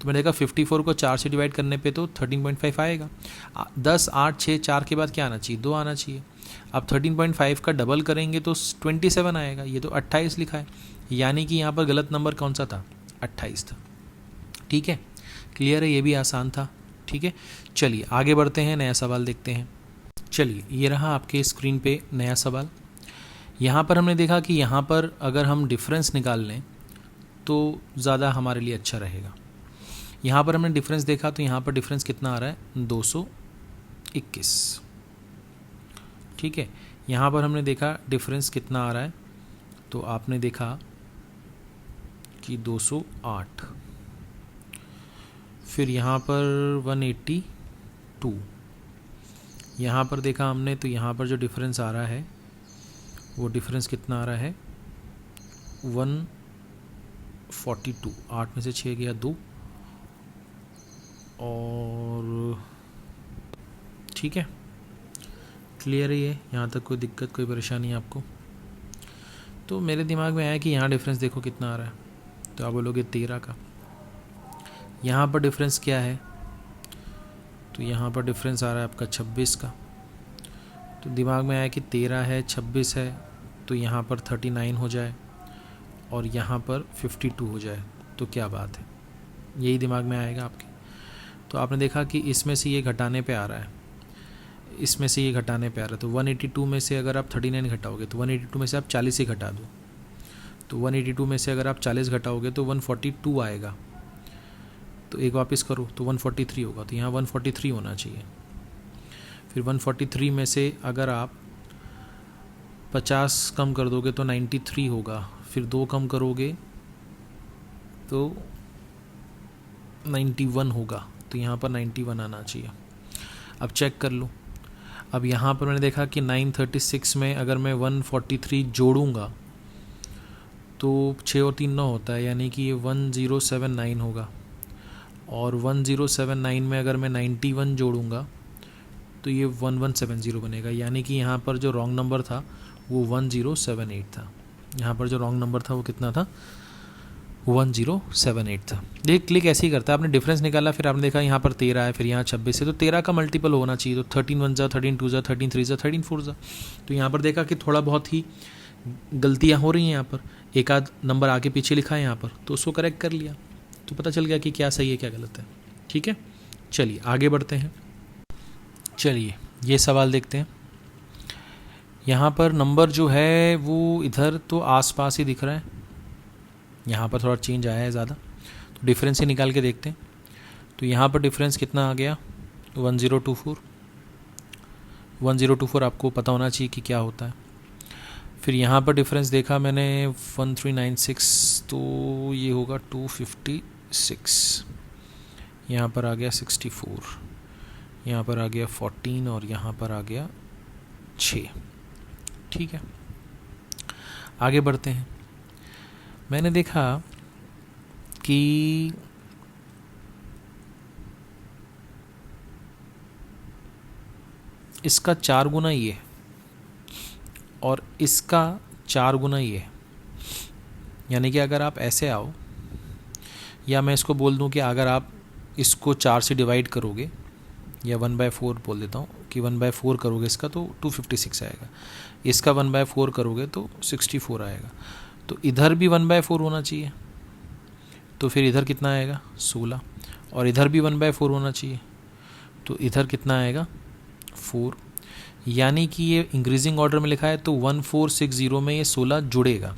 तो मैंने देखा 54 को 4 से डिवाइड करने पे तो 13.5 आएगा। 10, 8, 6, 4 के बाद क्या आना चाहिए? 2 आना चाहिए। अब 13.5 का डबल करेंगे तो 27 आएगा। ये तो 28 लिखा है, यानी कि यहाँ पर गलत नंबर कौन सा था? 28 था। ठीक है, क्लियर है, ये भी आसान था। ठीक है, चलिए आगे बढ़ते हैं, नया सवाल देखते हैं। चलिए ये रहा आपके स्क्रीन पे नया सवाल। यहाँ पर हमने देखा कि यहाँ पर अगर हम डिफरेंस निकाल लें तो ज़्यादा हमारे लिए अच्छा रहेगा। यहाँ पर हमने डिफरेंस देखा तो यहाँ पर डिफरेंस कितना आ रहा है? 221। ठीक है, यहाँ पर हमने देखा डिफरेंस कितना आ रहा है, तो आपने देखा कि 208। फिर यहाँ पर 182। यहाँ पर देखा हमने तो यहाँ पर जो डिफरेंस आ रहा है वो डिफरेंस कितना आ रहा है? 142। 8 में से 6 गया 2, और ठीक है, क्लियर है ये, यहाँ तक कोई दिक्कत कोई परेशानी है आपको? तो मेरे दिमाग में आया कि यहाँ डिफरेंस देखो कितना आ रहा है, तो आप बोलोगे 13 का। यहाँ पर डिफरेंस क्या है? तो यहाँ पर डिफरेंस आ रहा है आपका 26 का। तो दिमाग में आया कि 13 है 26 है, तो यहाँ पर 39 हो जाए और यहाँ पर 52 हो जाए, तो क्या बात है? यही दिमाग में आएगा आपके। तो आपने देखा कि इसमें से ये घटाने पे आ रहा है, इसमें से ये घटाने पे आ रहा है। तो 182 में से अगर आप 39 घटाओगे तो 182 में से आप 40 ही घटा दो, तो 182 में से अगर आप 40 घटाओगे तो 142 आएगा। तो एक वापस करो तो 143 होगा, तो यहाँ 143 होना चाहिए। फिर 143 में से अगर आप 50 कम कर दोगे तो 93 होगा। फिर 2 कम करोगे तो 91 होगा, तो यहाँ पर 91 आना चाहिए। अब चेक कर लो। अब यहाँ पर मैंने देखा कि 936 में अगर मैं 143 जोड़ूंगा तो 6 और 3 9 होता है, यानी कि ये 1079 होगा। और 1079 में अगर मैं 91 जोड़ूंगा तो ये 1170 बनेगा, यानी कि यहाँ पर जो रॉन्ग नंबर था वो 1078 था। यहाँ पर जो रॉन्ग नंबर था वो कितना था? 1078 था। देखिए क्लिक ऐसे ही करता है, आपने डिफरेंस निकाला, फिर आपने देखा यहाँ पर 13 है, फिर यहाँ 26 है, तो 13 का मल्टीपल होना चाहिए। तो 13 1 जा, 13 2 जा, 13 3 जा, 13 4 जा। तो यहाँ पर देखा कि थोड़ा बहुत ही गलतियाँ हो रही हैं, यहाँ पर एक आध नंबर आगे पीछे लिखा है यहाँ पर, तो उसको करेक्ट कर लिया, तो पता चल गया कि क्या सही है क्या गलत है। ठीक है, चलिए आगे बढ़ते हैं। चलिए ये सवाल देखते हैं। यहाँ पर नंबर जो है वो इधर तो आसपास ही दिख रहा है, यहाँ पर थोड़ा चेंज आया है ज़्यादा, तो डिफरेंस ही निकाल के देखते हैं। तो यहाँ पर डिफरेंस कितना आ गया? 1024। 1024 आपको पता होना चाहिए कि क्या होता है। फिर यहाँ पर डिफरेंस देखा मैंने 1396, तो ये होगा 256। यहाँ पर आ गया 64, यहाँ पर आ गया 14 और यहाँ पर आ गया 6। ठीक है, आगे बढ़ते हैं। मैंने देखा कि इसका 4 गुना ये है और इसका 4 गुना ये है, यानी कि अगर आप ऐसे आओ, या मैं इसको बोल दूं कि अगर आप इसको 4 से डिवाइड करोगे, या 1/4 बोल देता हूँ कि 1/4 करोगे इसका तो 256 आएगा, इसका 1/4 करोगे तो 64 आएगा। तो इधर भी 1/4 होना चाहिए, तो फिर इधर कितना आएगा? 16। और इधर भी 1/4 होना चाहिए, तो इधर कितना आएगा? 4, यानी कि ये इंक्रीजिंग ऑर्डर में लिखा है तो 1460 में ये 16 जुड़ेगा,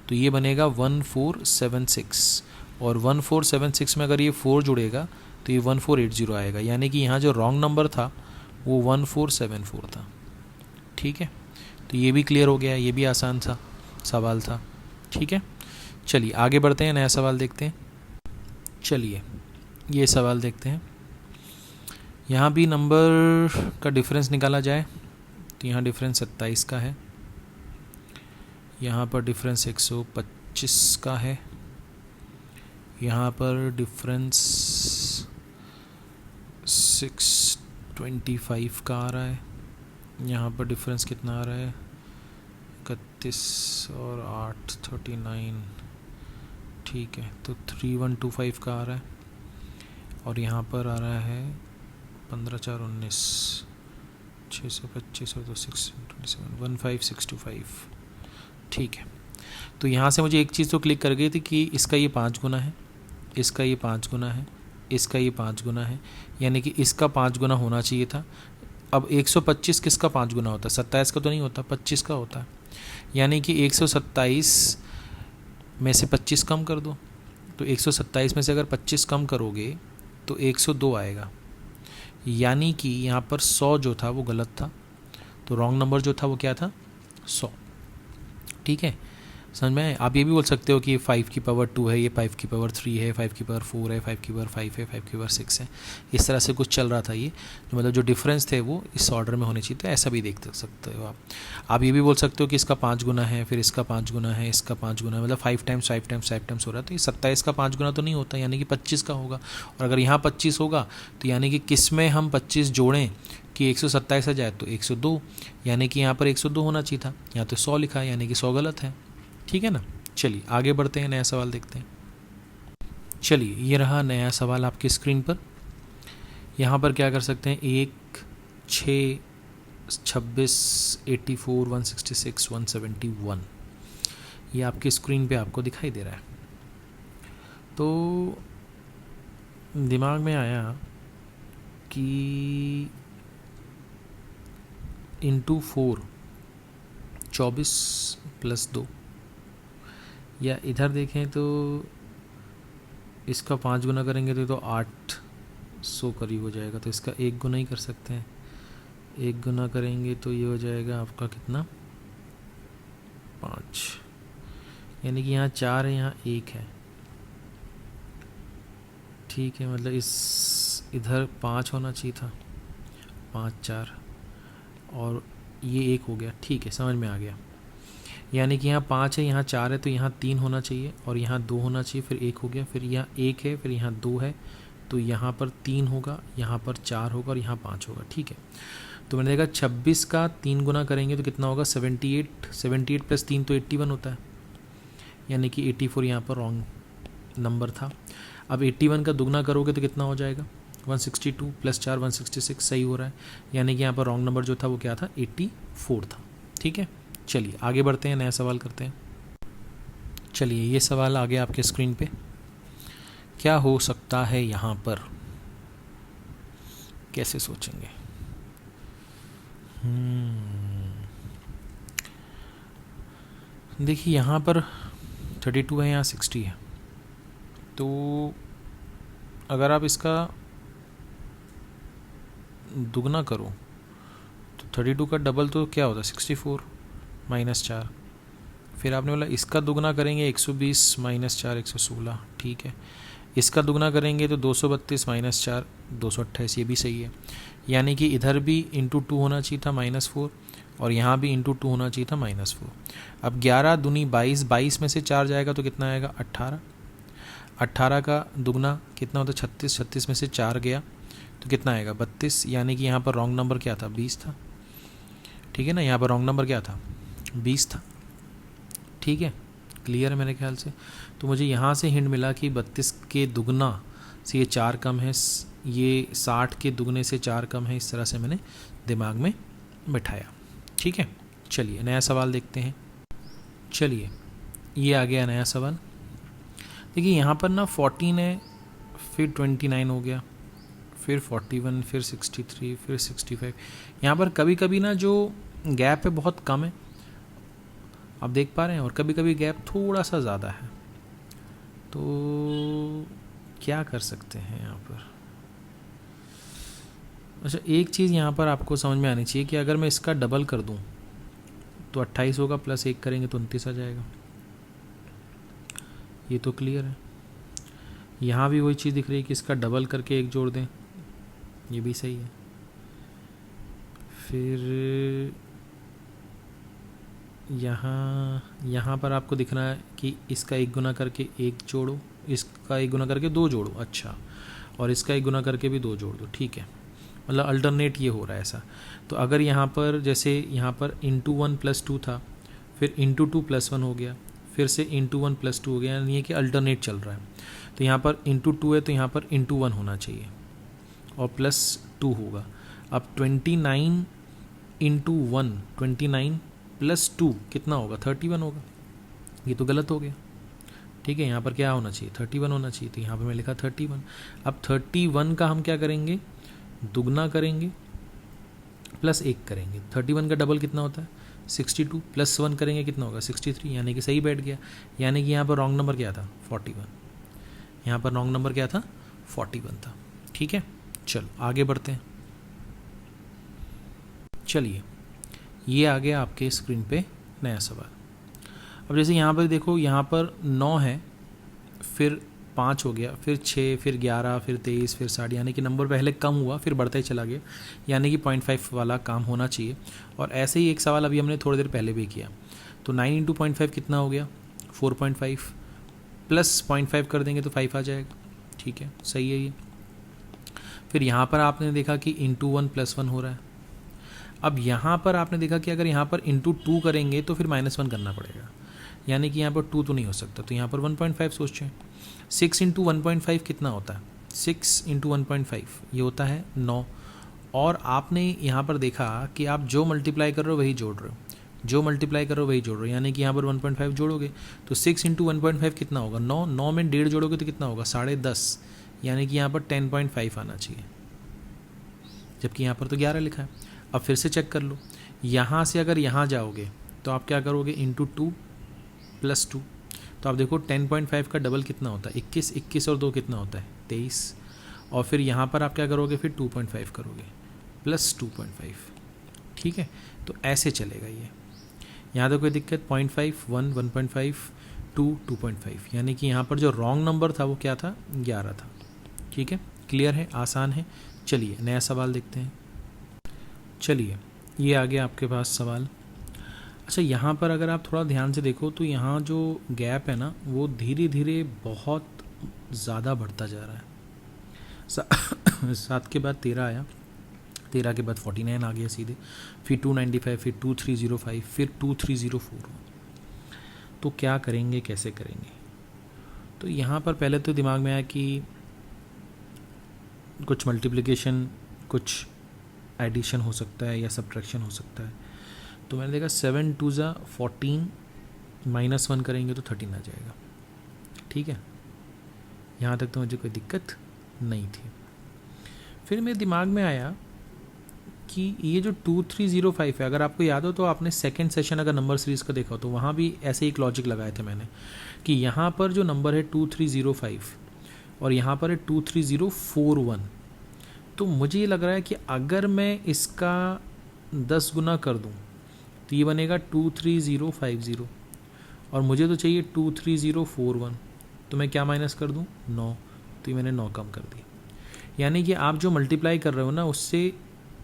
तो ये बनेगा 1476, और 1476 में अगर ये 4 जुड़ेगा तो ये 1480 आएगा, यानी कि यहाँ जो रॉन्ग नंबर था वो 1474 था। ठीक है, तो ये भी क्लियर हो गया, ये भी आसान सा सवाल था। ठीक है, चलिए आगे बढ़ते हैं, नया सवाल देखते हैं। चलिए ये सवाल देखते हैं। यहाँ भी नंबर का डिफरेंस निकाला जाए तो यहाँ डिफरेंस 27 का है, यहाँ पर डिफरेंस 125 का है, यहाँ पर डिफरेंस 625 का आ रहा है, यहाँ पर डिफरेंस कितना आ रहा है 31 और 8 39, ठीक है, तो 3125 का आ रहा है, और यहाँ पर आ रहा है 15 4 19, 625 और 2 6 27 15625। ठीक है, तो यहाँ से मुझे एक चीज़ तो क्लिक कर गई थी कि इसका ये 5 गुना है, इसका ये 5 गुना है, इसका ये 5 गुना है, यानी कि इसका 5 गुना होना चाहिए था। अब 125 किसका 5 गुना होता है? 27 का तो नहीं होता, 25 का होता है, यानी कि 127 में से 25 कम कर दो, तो 127 में से अगर 25 कम करोगे तो 102 आएगा, यानी कि यहाँ पर 100 जो था वो गलत था, तो रॉन्ग नंबर जो था वो क्या था 100। ठीक है, समझ में? आप ये भी बोल सकते हो कि 5 की पावर 2 है, ये 5 की पावर 3 है, 5 की पावर 4 है, 5 की पावर 5 है, 5 की पावर 6 है, इस तरह से कुछ चल रहा था ये, मतलब जो डिफरेंस थे वो इस ऑर्डर में होने चाहिए, तो ऐसा भी देख सकते हो आप ये भी बोल सकते हो कि इसका 5 गुना है, फिर इसका 5 गुना है, इसका 5 गुना है, मतलब 5 टाइम्स 5 टाइम्स 5 टाइम्स हो रहा है, तो ये 27 का 5 गुना तो नहीं होता, यानी कि 25 का होगा, और अगर यहाँ 25 होगा तो यानी कि किस में हम 25 जोड़ें कि 127 आ जाए, तो 102, यानी कि यहाँ पर 102 होना चाहिए था, यहाँ तो 100 लिखा है, यानी कि 100 गलत है। ठीक है ना, चलिए आगे बढ़ते हैं, नया सवाल देखते हैं। चलिए ये रहा नया सवाल आपकी स्क्रीन पर। यहाँ पर क्या कर सकते हैं, 1 6 26 84 166 171, ये आपकी स्क्रीन पे आपको दिखाई दे रहा है। तो दिमाग में आया कि इंटू 4 24 + 2, या इधर देखें तो इसका 5 गुना करेंगे तो 800 करीब हो जाएगा, तो इसका 1 गुना ही कर सकते हैं, 1 गुना करेंगे तो ये हो जाएगा आपका कितना 5, यानी कि यहाँ 4 है, यहाँ 1 है। ठीक है, मतलब इस इधर 5 होना चाहिए था, 5 4, और ये 1 हो गया। ठीक है, समझ में आ गया, यानी कि यहाँ 5 है, यहाँ 4 है, तो यहाँ 3 होना चाहिए, और यहाँ 2 होना चाहिए, फिर 1 हो गया, फिर यहाँ 1 है, फिर यहाँ 2 है, तो यहाँ पर 3 होगा, यहाँ पर 4 होगा, और यहाँ 5 होगा। ठीक है, तो मैंने देखा 26 का 3 गुना करेंगे तो कितना होगा 78, 78 + 3 तो 81 होता है, यानी कि 84 यहाँ पर रॉन्ग नंबर था। अब 81 का दुगना करोगे तो कितना हो जाएगा 162 + 4 166, सही हो रहा है, यानी कि यहाँ पर रॉन्ग नंबर जो था वो क्या था 84 था। ठीक है, चलिए आगे बढ़ते हैं, नया सवाल करते हैं। चलिए ये सवाल आ गया आपके स्क्रीन पे, क्या हो सकता है यहाँ पर, कैसे सोचेंगे? देखिए यहाँ पर 32 है, यहाँ 60 है, तो अगर आप इसका दुगना करो तो 32 का डबल तो क्या होता है 64 - 4, फिर आपने बोला इसका दुगना करेंगे 120 - 4 116, ठीक है, इसका दुगना करेंगे तो 232 - 4 228, ये भी सही है, यानी कि इधर भी × 2 होना चाहिए था -4, और यहाँ भी × 2 होना चाहिए था -4। अब 11 दूनी 22, 22 में से 4 जाएगा तो कितना आएगा 18, 18 का दुगना कितना होता है 36, 36 में से 4 गया तो कितना आएगा 32, यानी कि यहाँ पर रॉन्ग नंबर क्या था 20 था। ठीक है ना, यहाँ पर रॉन्ग नंबर क्या था 20 था। ठीक है, क्लियर है मेरे ख्याल से। तो मुझे यहाँ से हिंट मिला कि 32 के दुगना से ये 4 कम है, ये 60 के दुगने से 4 कम है, इस तरह से मैंने दिमाग में बिठाया। ठीक है, चलिए नया सवाल देखते हैं। चलिए ये आ गया नया सवाल। देखिए यहाँ पर ना 14 है, फिर 29 हो गया, फिर 41, फिर 63, फिर 65। यहाँ पर कभी कभी ना जो गैप है बहुत कम है, आप देख पा रहे हैं, और कभी कभी गैप थोड़ा सा ज़्यादा है। तो क्या कर सकते हैं यहाँ पर? अच्छा, एक चीज़ यहाँ पर आपको समझ में आनी चाहिए कि अगर मैं इसका डबल कर दूँ तो 28 होगा, प्लस 1 करेंगे तो 29 आ जाएगा। ये तो क्लियर है। यहाँ भी वही चीज़ दिख रही है कि इसका डबल करके 1 जोड़ दें, ये भी सही है। फिर यहाँ पर आपको दिख रहा है कि इसका 1 गुना करके 1 जोड़ो, इसका 1 गुना करके 2 जोड़ो, अच्छा, और इसका 1 गुना करके भी 2 जोड़ दो, ठीक है। मतलब अल्टरनेट ये हो रहा है ऐसा। तो अगर यहाँ पर जैसे यहाँ पर इंटू 1 + 2 था, फिर इंटू 2 + 1 हो गया, फिर से इंटू 1 + 2 हो गया, यानी ये कि अल्टरनेट चल रहा है। तो यहाँ पर इंटू 2 है तो यहाँ पर इंटू 1 होना चाहिए और +2 होगा। अब 29 इंटू 1, 29 + 2 कितना होगा? 31 होगा। ये तो गलत हो गया, ठीक है। यहाँ पर क्या होना चाहिए? 31 होना चाहिए, तो यहाँ पर मैं लिखा 31। अब 31 का हम क्या करेंगे? दुगना करेंगे प्लस 1 करेंगे। 31 का डबल कितना होता है? 62, + 1 करेंगे कितना होगा? 63, यानी कि सही बैठ गया। यानी कि यहाँ पर रॉन्ग नंबर क्या था? 41। यहाँ पर रॉन्ग नंबर क्या था? 41 था, ठीक है। चलो आगे बढ़ते हैं। चलिए, ये आ गया आपके स्क्रीन पे नया सवाल। अब जैसे यहाँ पर देखो, यहाँ पर 9 है, फिर 5 हो गया, फिर 6, फिर 11, फिर 23, फिर 60, यानी कि नंबर पहले कम हुआ फिर बढ़ता ही चला गया, यानी कि 0.5 वाला काम होना चाहिए। और ऐसे ही एक सवाल अभी हमने थोड़ी देर पहले भी किया। तो 9 × 0.5 कितना हो गया? 4.5, प्लस 0.5 कर देंगे तो 5 आ जाएगा, ठीक है, सही है ये। फिर यहाँ पर आपने देखा कि इंटू 1 + 1 हो रहा है। अब यहाँ पर आपने देखा कि अगर यहाँ पर इंटू 2 करेंगे तो फिर -1 करना पड़ेगा, यानी कि यहाँ पर 2 तो नहीं हो सकता, तो यहाँ पर 1.5 सोचें। 6 × 1.5 कितना होता है? 6 × 1.5 ये होता है 9। और आपने यहाँ पर देखा कि आप जो मल्टीप्लाई कर रहे हो वही जोड़ रहे हो, जो मल्टीप्लाई कर रहे हो वही जोड़ रहे हो, यानी कि यहाँ पर 1.5 जोड़ोगे तो 6 × 1.5 कितना होगा? 9। 9 में 1.5 जोड़ोगे तो कितना होगा? 10.5, यानी कि यहाँ पर 10.5 आना चाहिए, जबकि यहाँ पर तो 11 लिखा है। अब फिर से चेक कर लो, यहाँ से अगर यहाँ जाओगे तो आप क्या करोगे? इंटू 2 + 2, तो आप देखो 10.5 का डबल कितना होता है? 21, 21 और 2 कितना होता है? 23। और फिर यहाँ पर आप क्या करोगे? फिर 2.5 करोगे प्लस 2.5, ठीक है। तो ऐसे चलेगा ये, यहाँ तो कोई दिक्कत? 0.5, 1, 1.5, 2, 2.5, यानी कि यहाँ पर जो रॉन्ग नंबर था वो क्या था? 11 था, ठीक है। क्लियर है, आसान है। चलिए नया सवाल देखते हैं। चलिए, ये आ गया आपके पास सवाल। अच्छा, यहाँ पर अगर आप थोड़ा ध्यान से देखो तो यहाँ जो गैप है ना वो धीरे धीरे बहुत ज़्यादा बढ़ता जा रहा है। 7 के बाद 13 आया, 13 के बाद 49 आ गया सीधे, फिर 295, फिर 2305, फिर 2304। तो क्या करेंगे, कैसे करेंगे? तो यहाँ पर पहले तो दिमाग में आया कि कुछ मल्टीप्लिकेशन, कुछ एडिशन हो सकता है या सब्ट्रैक्शन हो सकता है। तो मैंने देखा 7 × 2 = 14, -1 करेंगे तो 13 आ जाएगा, ठीक है। यहाँ तक तो मुझे कोई दिक्कत नहीं थी। फिर मेरे दिमाग में आया कि ये जो 2305 है, अगर आपको याद हो तो आपने सेकंड सेशन अगर नंबर सीरीज़ का देखा हो तो वहाँ भी ऐसे एक लॉजिक लगाए थे मैंने कि यहाँ पर जो नंबर है 2305 और यहाँ पर है 23041। तो मुझे ये लग रहा है कि अगर मैं इसका 10 गुना कर दूँ तो ये बनेगा 23050, और मुझे तो चाहिए 23041। तो मैं क्या माइनस कर दूँ? 9। तो ये मैंने 9 कम कर दी। यानी कि आप जो मल्टीप्लाई कर रहे हो ना उससे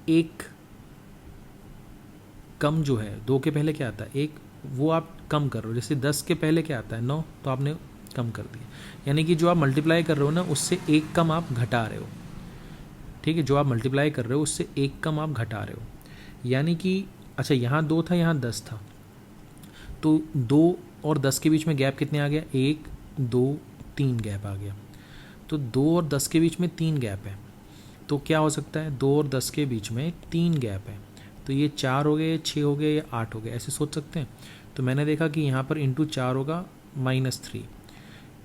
एक कम जो है, 2 के पहले क्या आता है? 1, वो आप कम कर रहे हो। जैसे 10 के पहले क्या आता है? 9, तो आपने कम कर दिया। यानी कि जो आप मल्टीप्लाई कर रहे हो ना उससे एक कम आप घटा रहे हो, ठीक है। जो आप मल्टीप्लाई कर रहे हो उससे एक कम आप घटा रहे हो, यानी कि अच्छा यहाँ 2 था, यहाँ 10 था, तो 2 और 10 के बीच में गैप कितने आ गया? 1, 2, 3 गैप आ गया। तो 2 और 10 के बीच में 3 गैप है, तो क्या हो सकता है? 2 और 10 के बीच में 3 गैप है, तो ये 4 हो गए, 6 हो गए या 8 हो गए, ऐसे सोच सकते हैं। तो मैंने देखा कि यहाँ पर इंटू 4 होगा -3,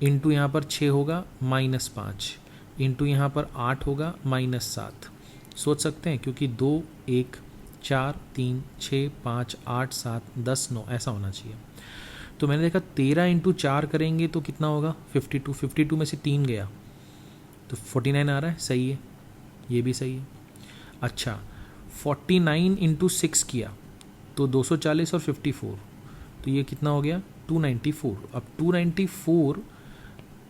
इंटू यहाँ पर 6 होगा -5, इंटू यहाँ पर 8 होगा माइनस 7। सोच सकते हैं क्योंकि 2 1 4 3 6 5 8 7 10 9 ऐसा होना चाहिए। तो मैंने देखा 13 इंटू 4 करेंगे तो कितना होगा 52। 52 में से 3 गया तो 49 आ रहा है, सही है, ये भी सही है। अच्छा 49 इंटू 6 किया तो 240 और 54 तो ये कितना हो गया 294। अब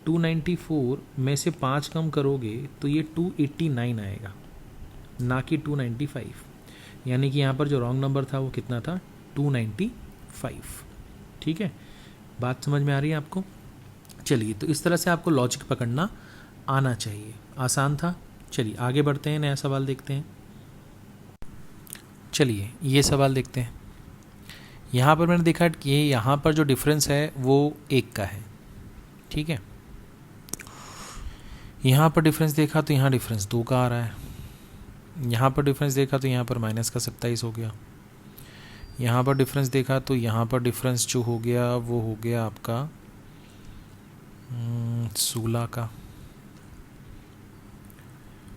294 में से 5 कम करोगे तो ये 289 आएगा, ना कि 295। यानी कि यहाँ पर जो रॉन्ग नंबर था वो कितना था 295। ठीक है, बात समझ में आ रही है आपको? चलिए, तो इस तरह से आपको लॉजिक पकड़ना आना चाहिए। आसान था। चलिए आगे बढ़ते हैं, नया सवाल देखते हैं। चलिए ये सवाल देखते हैं। यहाँ पर मैंने देखा कि यहाँ पर जो डिफरेंस है वो 1 का है। ठीक है, यहाँ पर डिफरेंस देखा तो यहाँ डिफरेंस 2 का आ रहा है। यहाँ पर डिफरेंस देखा तो यहाँ पर माइनस का 27 हो गया। यहाँ पर डिफरेंस देखा तो यहाँ पर डिफरेंस जो हो गया वो हो गया आपका 16 का।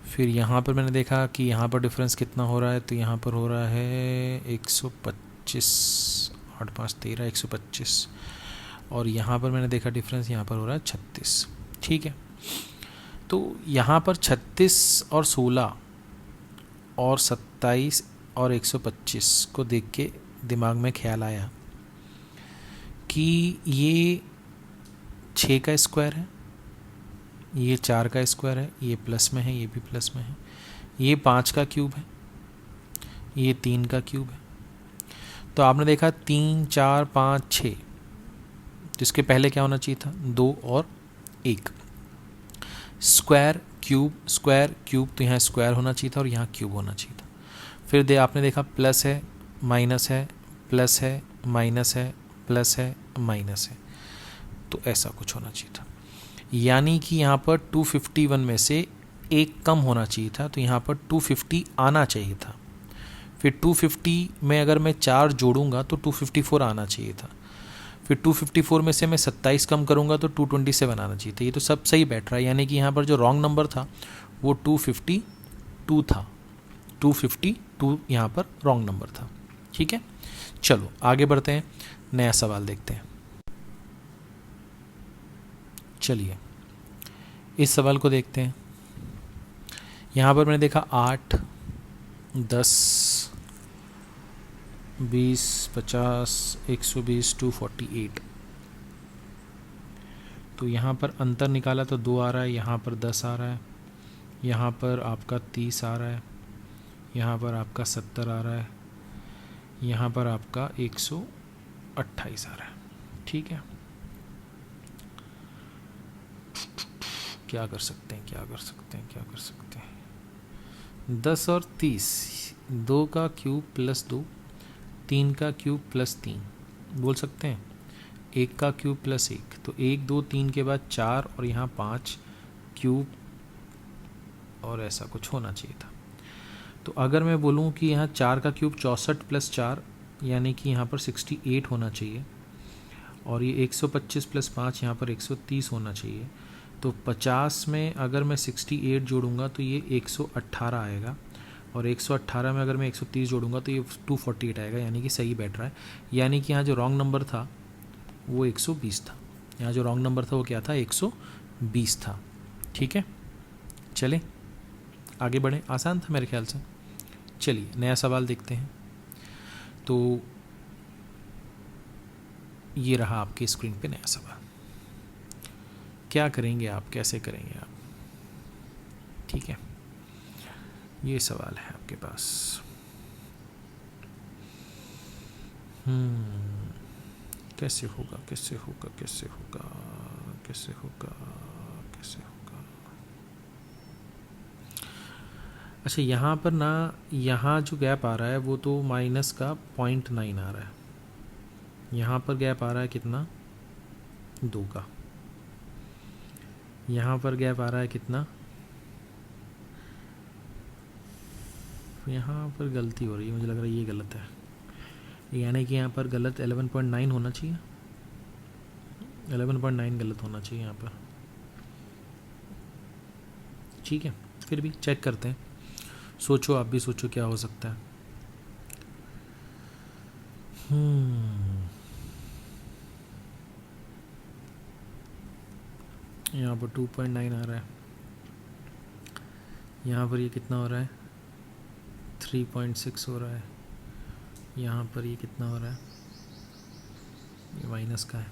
फिर यहाँ पर मैंने देखा कि यहाँ पर डिफरेंस कितना हो रहा है, तो यहाँ पर हो रहा है 125, 8 5 13 125। और यहाँ पर मैंने देखा डिफरेंस यहाँ पर हो रहा है 36। ठीक है, तो यहाँ पर 36 और 16 और 27 और 125 को देख के दिमाग में ख्याल आया कि ये 6 का स्क्वायर है, ये 4 का स्क्वायर है, ये प्लस में है, ये भी प्लस में है, ये 5 का क्यूब है, ये 3 का क्यूब है। तो आपने देखा 3 4 5 6, जिसके पहले क्या होना चाहिए था 2 और 1। स्क्वायर क्यूब, तो यहाँ स्क्वायर होना चाहिए था और यहाँ क्यूब होना चाहिए था। फिर आपने देखा प्लस है माइनस है, प्लस है माइनस है, प्लस है माइनस है, तो ऐसा कुछ होना चाहिए था। यानी कि यहाँ पर 251 में से 1 कम होना चाहिए था, तो यहाँ पर 250 आना चाहिए था। फिर 250 में अगर मैं 4 जोड़ूंगा तो 254 आना चाहिए था। फिर 254 में से मैं 27 कम करूंगा तो 227 आना चाहिए था। ये तो सब सही बैठ रहा है, यानी कि यहाँ पर जो रॉन्ग नंबर था वो 252 था। 252 यहाँ पर रॉन्ग नंबर था। ठीक है, चलो आगे बढ़ते हैं, नया सवाल देखते हैं। चलिए इस सवाल को देखते हैं। यहाँ पर मैंने देखा 8 10 20 50 120 248। तो यहाँ पर अंतर निकाला तो 2 आ रहा है, यहाँ पर 10 आ रहा है, यहाँ पर आपका 30 आ रहा है, यहाँ पर आपका 70 आ रहा है, यहाँ पर आपका 128 आ रहा है। ठीक है, क्या कर सकते हैं, क्या कर सकते हैं, क्या कर सकते हैं। 10 और 30, 2 का क्यूब प्लस 2, 3 का क्यूब प्लस 3 बोल सकते हैं, 1 का क्यूब प्लस 1, तो 1 2 3 के बाद 4 और यहाँ 5 क्यूब, और ऐसा कुछ होना चाहिए था। तो अगर मैं बोलूँ कि यहाँ 4 का क्यूब 64 प्लस 4, यानी कि यहाँ पर 68 होना चाहिए, और ये 125 प्लस 5 यहाँ पर 130 होना चाहिए। तो 50 में अगर मैं 68 जोड़ूंगा तो ये 118 आएगा, और 118 में अगर मैं 130 जोड़ूंगा तो ये 248 आएगा, यानी कि सही बैठ रहा है। यानी कि यहाँ जो रॉन्ग नंबर था वो 120 था। यहाँ जो रॉन्ग नंबर था वो क्या था 120 था। ठीक है, चलें आगे बढ़ें, आसान था मेरे ख्याल से। चलिए नया सवाल देखते हैं। तो ये रहा आपके स्क्रीन पे नया सवाल। क्या करेंगे आप, कैसे करेंगे आप? ठीक है, ये सवाल है आपके पास। कैसे होगा, कैसे होगा, कैसे होगा, कैसे होगा, कैसे होगा? अच्छा, यहाँ पर ना, यहाँ जो गैप आ रहा है वो तो माइनस का 0.9 आ रहा है। यहाँ पर गैप आ रहा है कितना 2 का। यहाँ पर गैप आ रहा है कितना, यहाँ पर गलती हो रही है, मुझे लग रहा है ये गलत है। यानी कि यहाँ पर गलत 11.9 होना चाहिए, 11.9 गलत होना चाहिए यहाँ पर। ठीक है, फिर भी चेक करते हैं, सोचो, आप भी सोचो क्या हो सकता है। यहाँ पर 2.9 आ रहा है, यहाँ पर ये कितना हो रहा है, 3.6 हो रहा है, यहाँ पर ये कितना हो रहा है, ये माइनस का है,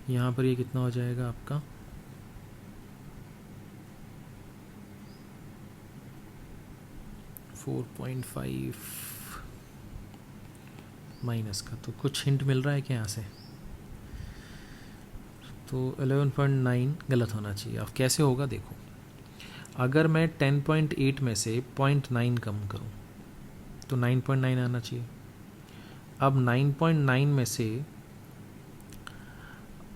यहाँ पर ये कितना हो जाएगा आपका 4.5 माइनस का। तो कुछ हिंट मिल रहा है कि यहाँ से, तो 11.9 गलत होना चाहिए। अब कैसे होगा देखो, अगर मैं 10.8 में से 0.9 कम करूँ तो 9.9 आना चाहिए। अब 9.9 में से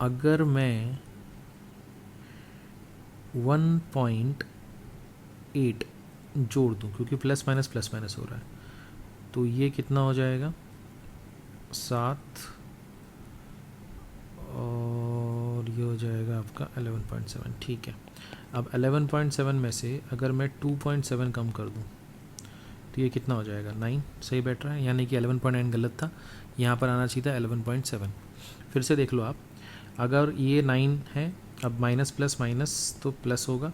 अगर मैं 1.8 जोड़ दूँ, क्योंकि प्लस माइनस हो रहा है, तो ये कितना हो जाएगा 7, और ये हो जाएगा आपका 11.7। ठीक है, अब 11.7 में से अगर मैं 2.7 कम कर दूं तो ये कितना हो जाएगा 9, सही बैठ रहा है, यानी कि 11.9 गलत था, यहाँ पर आना चाहिए था 11.7। फिर से देख लो आप, अगर ये 9 है, अब माइनस प्लस माइनस तो प्लस होगा,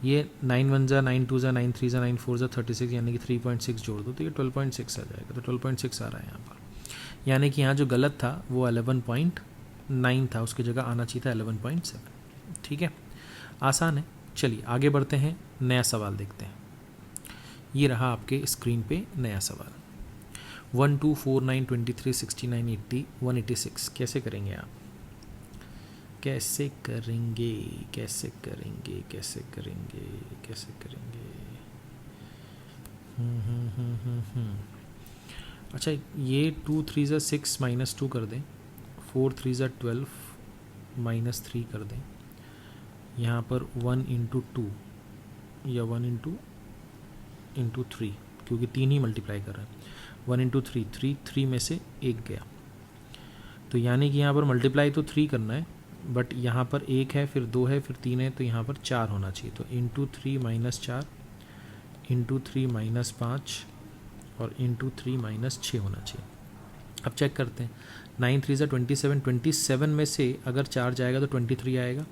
ये 9 1 जा 9 2 जा 9 3 जा 9 4 जा 36, यानी कि 3.6 जोड़ दो तो ये 12.6 आ जाएगा। तो 12.6 आ रहा है यहाँ पर, यानी कि यहाँ जो गलत था वो 11.9 था, उसकी जगह आना चाहिए था 11.7। ठीक है, आसान है। चलिए आगे बढ़ते हैं, नया सवाल देखते हैं। ये रहा आपके स्क्रीन पे नया सवाल, 1 2 4 9 23 69 80 186 कैसे करेंगे आप, कैसे करेंगे, कैसे करेंगे, कैसे करेंगे, कैसे करेंगे। अच्छा, ये 2 3 ज़ा 6 माइनस 2 कर दें, 4 3 ज़ा 12 माइनस 3 कर दें, यहाँ पर 1 इंटू 2 या 1 इंटू 3, क्योंकि 3 ही मल्टीप्लाई कर रहा है, 1 इंटू 3 3 में से 1 गया, तो यानी कि यहाँ पर मल्टीप्लाई तो 3 करना है, बट यहाँ पर 1 है, फिर 2 है, फिर 3 है, तो यहाँ पर 4 होना चाहिए। तो इंटू 3 माइनस 4, इंटू 3 माइनस 5 और इंटू 3 माइनस 6 होना चाहिए। अब चेक करते हैं, 9 3 ज़ा 27, 27 में से अगर 4 जाएगा तो 23 आएगा,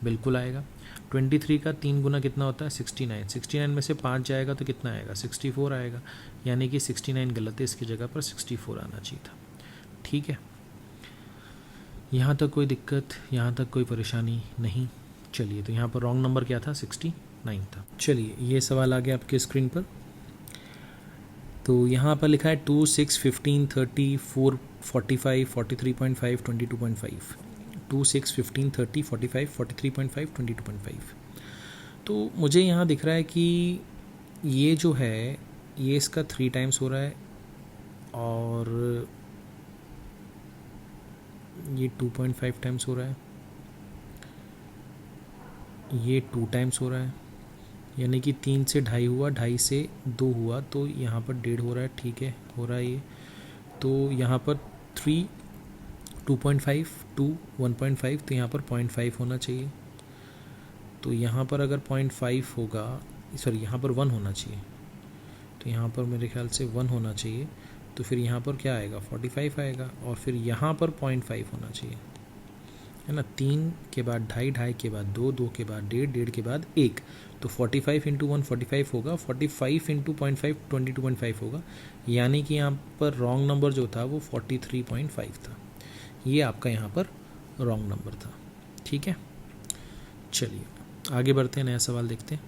बिल्कुल आएगा। 23 का 3 गुना कितना होता है 69, 69 में से 5 जाएगा तो कितना आएगा 64 आएगा, यानी कि 69 गलत है, इसकी जगह पर 64 आना चाहिए था। ठीक है, यहाँ तक कोई दिक्कत, यहाँ तक कोई परेशानी नहीं। चलिए, तो यहाँ पर रॉन्ग नंबर क्या था 69 था। चलिए, ये सवाल आ गया आपके स्क्रीन पर, तो यहाँ पर लिखा है 2 6 15 30 4 45 43.5 22.5, 2 6 15 30 45 43.5 22.5। तो मुझे यहाँ दिख रहा है कि ये जो है ये इसका 3 टाइम्स हो रहा है, और ये 2.5 टाइम्स हो रहा है, ये 2 टाइम्स हो रहा है, यानी कि 3 से 2.5 हुआ, 2.5 से 2 हुआ, तो यहाँ पर 1.5 हो रहा है। ठीक है, हो रहा है ये, तो यहाँ पर 3 2.5 2 1.5, तो यहाँ पर 0.5 होना चाहिए। तो यहाँ पर अगर 0.5 होगा, सॉरी यहाँ पर 1 होना चाहिए, तो यहाँ पर मेरे ख्याल से 1 होना चाहिए, तो फिर यहाँ पर क्या आएगा 45 आएगा, और फिर यहाँ पर 0.5 होना चाहिए, है ना। 3 के बाद 2.5, 2.5 के बाद 2, 2 के बाद 1.5, 1.5 के बाद 1, तो 45 इंटू 1 45 होगा, 45 इंटू 0.5 22.5 होगा, यानी कि यहाँ पर रॉन्ग नंबर जो था वो 43.5 था। ये आपका यहाँ पर रॉन्ग नंबर था। ठीक है, चलिए आगे बढ़ते हैं, नया सवाल देखते हैं।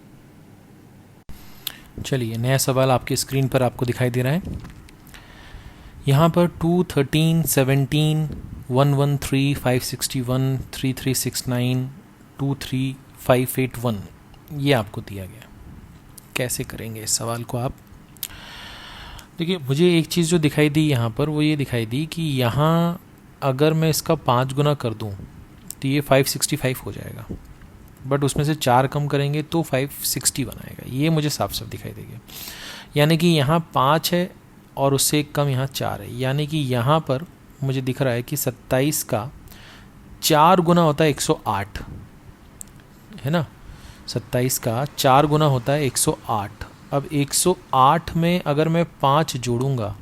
चलिए, नया सवाल आपके स्क्रीन पर आपको दिखाई दे रहा है। यहाँ पर 2 13 17 113 561 3369 23581 ये आपको दिया गया। कैसे करेंगे इस सवाल को आप? देखिए, मुझे एक चीज़ जो दिखाई दी यहाँ पर वो ये दिखाई दी कि यहाँ अगर मैं इसका 5 गुना कर दूँ तो ये 565 हो जाएगा, बट उसमें से 4 कम करेंगे तो 561 आएगा। ये मुझे साफ साफ दिखाई देगा, यानी कि यहाँ 5 है और उससे एक कम यहाँ 4 है, यानी कि यहाँ पर मुझे दिख रहा है कि 27 का 4 गुना होता है 108, है ना। 27 का 4 गुना होता है 108। अब 108 में अगर मैं 5 जोड़ूंगा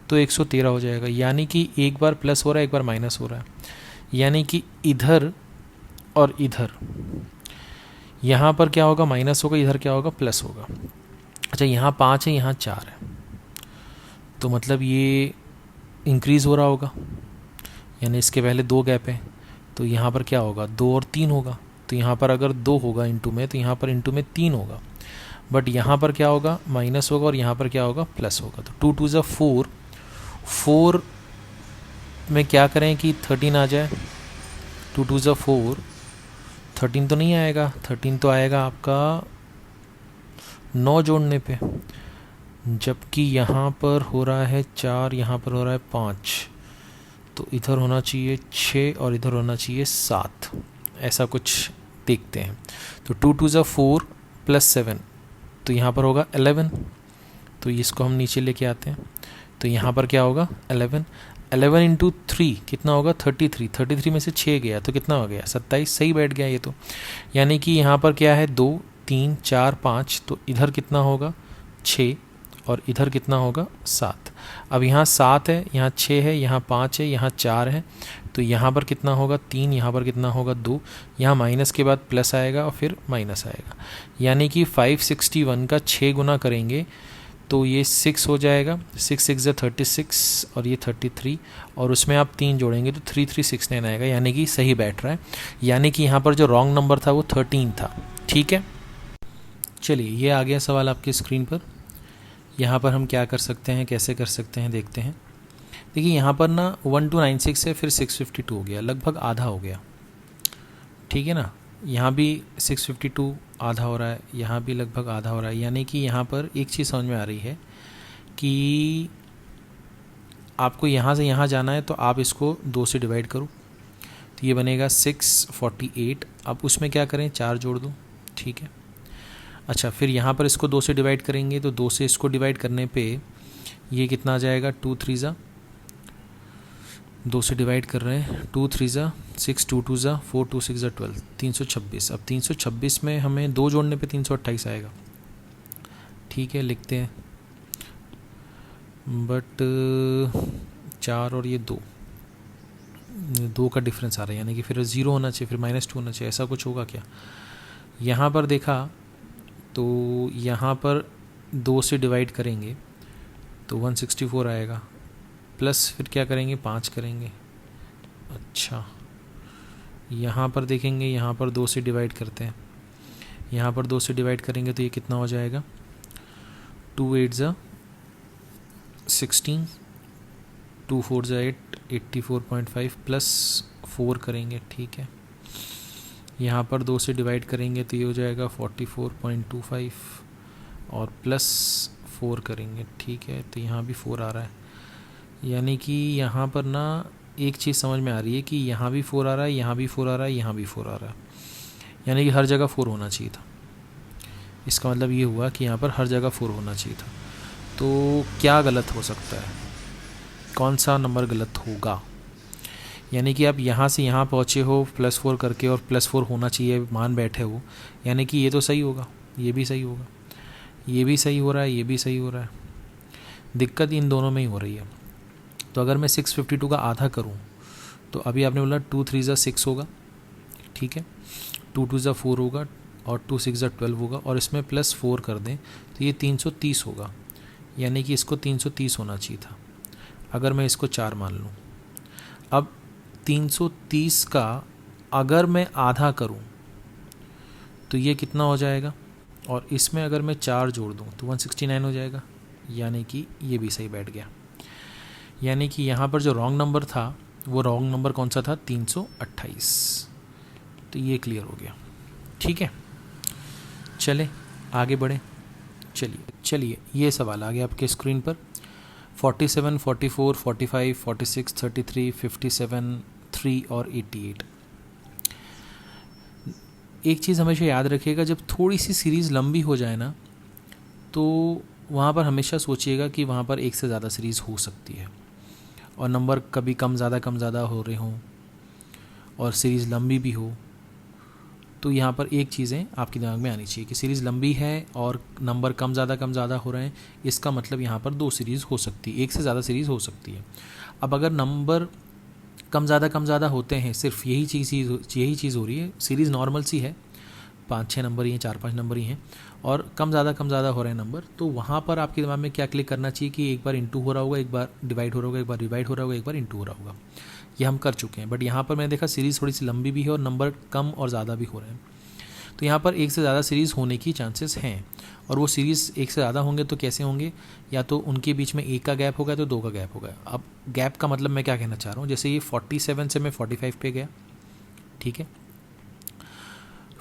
तो 113 हो जाएगा, यानी कि एक बार प्लस हो रहा है एक बार माइनस हो रहा है, यानी कि इधर और इधर यहाँ पर क्या होगा, माइनस होगा, इधर क्या होगा, प्लस होगा। अच्छा, यहाँ 5 है यहाँ 4 है, तो मतलब ये इंक्रीज़ हो रहा होगा, यानी इसके पहले 2 गैप है, तो यहाँ पर क्या होगा, 2 और 3 होगा। तो यहाँ पर अगर 2 होगा इंटू में, तो यहाँ पर इंटू में 3 होगा, बट यहाँ पर क्या होगा, माइनस होगा, और यहाँ पर क्या होगा, प्लस होगा। तो 2 2 ज़ा 4, 4 में क्या करें कि 13 आ जाए। 2 2 ज़ा 4, 13 तो नहीं आएगा, 13 तो आएगा आपका 9 जोड़ने पे, जबकि यहाँ पर हो रहा है 4, यहाँ पर हो रहा है 5, तो इधर होना चाहिए 6 और इधर होना चाहिए 7, ऐसा कुछ देखते हैं। तो 2 2 ज़ा 4 प्लस 7, तो यहाँ पर होगा 11, तो इसको हम नीचे लेके आते हैं, तो यहाँ पर क्या होगा 11, 11 इंटू 3 कितना होगा 33, 33 में से 6 गया तो कितना हो गया 27, सही बैठ गया ये तो। यानी कि यहाँ पर क्या है 2 3 4 5, तो इधर कितना होगा 6 और इधर कितना होगा 7। अब यहाँ 7 है, यहाँ 6 है, यहाँ 5 है, यहाँ 4 है, तो यहाँ पर कितना होगा 3, यहाँ पर कितना होगा 2, यहाँ माइनस के बाद प्लस आएगा और फिर माइनस आएगा, यानी कि 561 का 6 गुना करेंगे तो ये 6 हो जाएगा, 6 6 ज़ा 36 और ये 33, और उसमें आप 3 जोड़ेंगे तो 3369 आएगा, यानी कि सही बैठ रहा है। यानी कि यहाँ पर जो रॉन्ग नंबर था वो 13 था। ठीक है, चलिए ये आ गया सवाल आपकी स्क्रीन पर। यहाँ पर हम क्या कर सकते हैं, कैसे कर सकते हैं, देखते हैं। देखिए यहाँ पर ना 1296 है, फिर 652 हो गया, लगभग आधा हो गया। ठीक है ना, यहाँ भी 652 आधा हो रहा है, यहाँ भी लगभग आधा हो रहा है, यानी कि यहाँ पर एक चीज़ समझ में आ रही है कि आपको यहाँ से यहाँ जाना है तो आप इसको 2 से डिवाइड करो, तो ये बनेगा 648। अब उसमें क्या करें, 4 जोड़ दो। ठीक है, अच्छा फिर यहाँ पर इसको 2 से डिवाइड करेंगे, तो 2 से इसको डिवाइड करने पे ये कितना आ जाएगा, 2 3 ज़ा 2 से डिवाइड कर रहे हैं, 2 3 ज़ा 6, 2 2 ज़ा 4, 2 6 ज़ा 12, 326। अब 326 में हमें 2 जोड़ने पे 328 आएगा। ठीक है, लिखते हैं, बट 4 और ये 2 का डिफरेंस आ रहा है, यानी कि फिर 0 होना चाहिए, फिर -2 होना चाहिए, ऐसा कुछ होगा क्या। यहाँ पर देखा तो यहाँ पर 2 से डिवाइड करेंगे तो 164 आएगा, प्लस फिर क्या करेंगे 5 करेंगे। अच्छा, यहाँ पर देखेंगे, यहाँ पर 2 से डिवाइड करते हैं, यहाँ पर 2 से डिवाइड करेंगे तो ये कितना हो जाएगा, 2 8 ज़ा 16, 2 4 ज़ा 8, 84.5 प्लस 4 करेंगे। ठीक है, यहाँ पर 2 से डिवाइड करेंगे तो ये हो जाएगा 44.25 और प्लस 4 करेंगे। ठीक है, तो यहाँ भी 4 आ रहा है, यानी कि यहाँ पर ना एक चीज़ समझ में आ रही है कि यहाँ भी 4 आ रहा है, यहाँ भी 4 आ रहा है, यहाँ भी 4 आ रहा है, यानी कि हर जगह 4 होना चाहिए था। इसका मतलब ये हुआ कि यहाँ पर हर जगह 4 होना चाहिए था। तो क्या गलत हो सकता है, कौन सा नंबर गलत होगा। यानी कि आप यहाँ से यहाँ पहुँचे हो +4 करके और +4 होना चाहिए मान बैठे हो, यानी कि ये तो सही होगा, ये भी सही होगा, ये भी सही हो रहा है, ये भी सही हो रहा है, दिक्कत इन दोनों में ही हो रही है। तो अगर मैं 652 का आधा करूं तो अभी आपने बोला 2 3 ज़ा 6 होगा, ठीक है, 2 2 ज़ा 4 होगा और 2 6 ज़ा 12 होगा, और इसमें +4 कर दें तो ये 330 होगा, यानी कि इसको 330 होना चाहिए था अगर मैं इसको 4 मान लूँ। अब 330 का अगर मैं आधा करूं तो ये कितना हो जाएगा, और इसमें अगर मैं 4 जोड़ दूं तो 169 हो जाएगा, यानी कि ये भी सही बैठ गया। यानी कि यहाँ पर जो रॉन्ग नंबर था वो रॉन्ग नंबर कौन सा था, 328। तो ये क्लियर हो गया। ठीक है, चले आगे बढ़े। चलिए ये सवाल आ गया आपके स्क्रीन पर। 47, 44, 45, 46, 33, 57, 3 और 88। एक चीज़ हमेशा याद रखिएगा, जब थोड़ी सी सीरीज़ लंबी हो जाए ना तो वहाँ पर हमेशा सोचिएगा कि वहाँ पर एक से ज़्यादा सीरीज़ हो सकती है और नंबर कभी कम ज़्यादा हो रहे हों और सीरीज़ लंबी भी हो, तो यहाँ पर एक चीज़ें आपके दिमाग में आनी चाहिए कि सीरीज़ लंबी है और नंबर कम ज़्यादा हो रहे हैं, इसका मतलब यहाँ पर 2 सीरीज़ हो सकती है, एक से ज़्यादा सीरीज़ हो सकती है। अब अगर नंबर कम ज़्यादा होते हैं, सिर्फ यही चीज़ हो रही है, सीरीज़ नॉर्मल सी है, 5-6 नंबर ही हैं, 4-5 नंबर ही हैं, और कम ज़्यादा हो रहे हैं नंबर, तो वहाँ पर आपके दिमाग में क्या क्लिक करना चाहिए कि एक बार इंटू हो रहा होगा, एक बार डिवाइड हो रहा होगा, एक बार डिवाइड हो रहा होगा, एक बार इंटू हो रहा होगा। ये हम कर चुके हैं। बट यहाँ पर मैंने देखा सीरीज़ थोड़ी सी लंबी भी है और नंबर कम और ज़्यादा भी हो रहे हैं, तो यहाँ पर एक से ज़्यादा सीरीज़ होने की चांसेस हैं। और वो सीरीज़ एक से ज़्यादा होंगे तो कैसे होंगे, या तो उनके बीच में एक का गैप होगा तो 2 का गैप होगा। अब गैप का मतलब मैं क्या कहना चाह रहा हूँ, जैसे ये 47 से मैं 45 पे गया, ठीक है,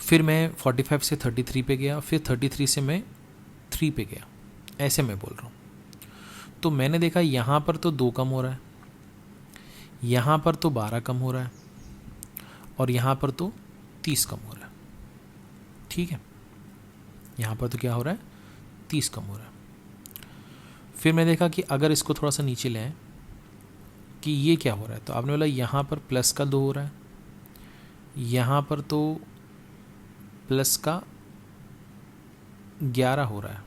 फिर मैं 45 से 33 पे गया, फिर 33 से मैं 3 पे गया, ऐसे मैं बोल रहा हूँ। तो मैंने देखा यहाँ पर तो 2 कम हो रहा है, यहाँ पर तो 12 कम हो रहा है, और यहाँ पर तो 30 कम हो रहा है, ठीक है, यहाँ पर तो क्या हो रहा है, 30 कम हो रहा है। फिर मैं देखा कि अगर इसको थोड़ा सा नीचे ले आए कि ये क्या हो रहा है, तो आपने बोला यहाँ पर प्लस का 2 हो रहा है, यहाँ पर तो प्लस का 11 हो रहा है,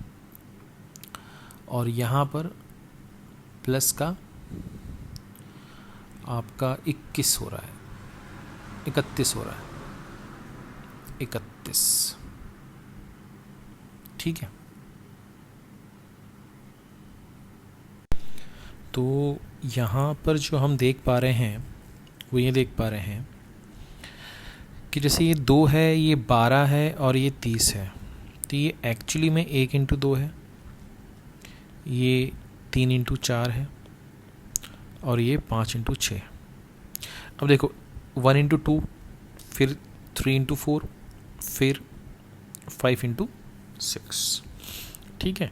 और यहाँ पर प्लस का आपका 21 हो रहा है, 31 हो रहा है, 31, ठीक है। तो यहाँ पर जो हम देख पा रहे हैं वो ये देख पा रहे हैं कि जैसे ये 2 है, ये 12 है और ये 30 है, तो ये एक्चुअली में 1 इंटू 2 है, ये 3 इंटू 4 है, और ये 5 इंटू 6। अब देखो 1 इंटू 2, फिर 3 इंटू 4, फिर 5 इंटू 6, ठीक है।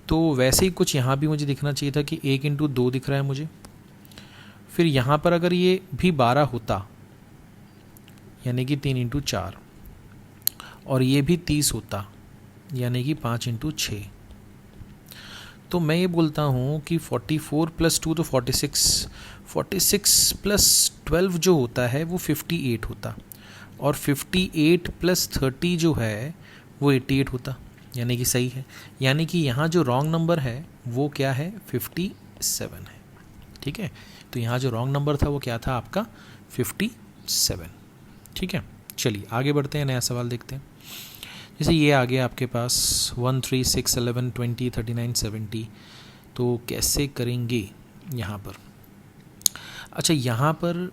तो वैसे ही कुछ यहाँ भी मुझे दिखना चाहिए था कि 1 इंटू 2 दिख रहा है मुझे, फिर यहाँ पर अगर ये भी 12 होता, यानी कि 3 इंटू 4, और ये भी 30 होता, यानी कि 5 इंटू 6, तो मैं ये बोलता हूँ कि 44 प्लस 2 तो 46, 46 प्लस 12 जो होता है वो 58 होता, और 58 प्लस 30 जो है वो 88 होता, यानी कि सही है। यानी कि यहाँ जो रॉन्ग नंबर है वो क्या है, 57 है, ठीक है। तो यहाँ जो रॉन्ग नंबर था वो क्या था आपका, 57, ठीक है। चलिए आगे बढ़ते हैं, नया सवाल देखते हैं। जैसे ये आ गया आपके पास 1 3 6 11 20 39 70, तो कैसे करेंगे यहाँ पर। अच्छा, यहाँ पर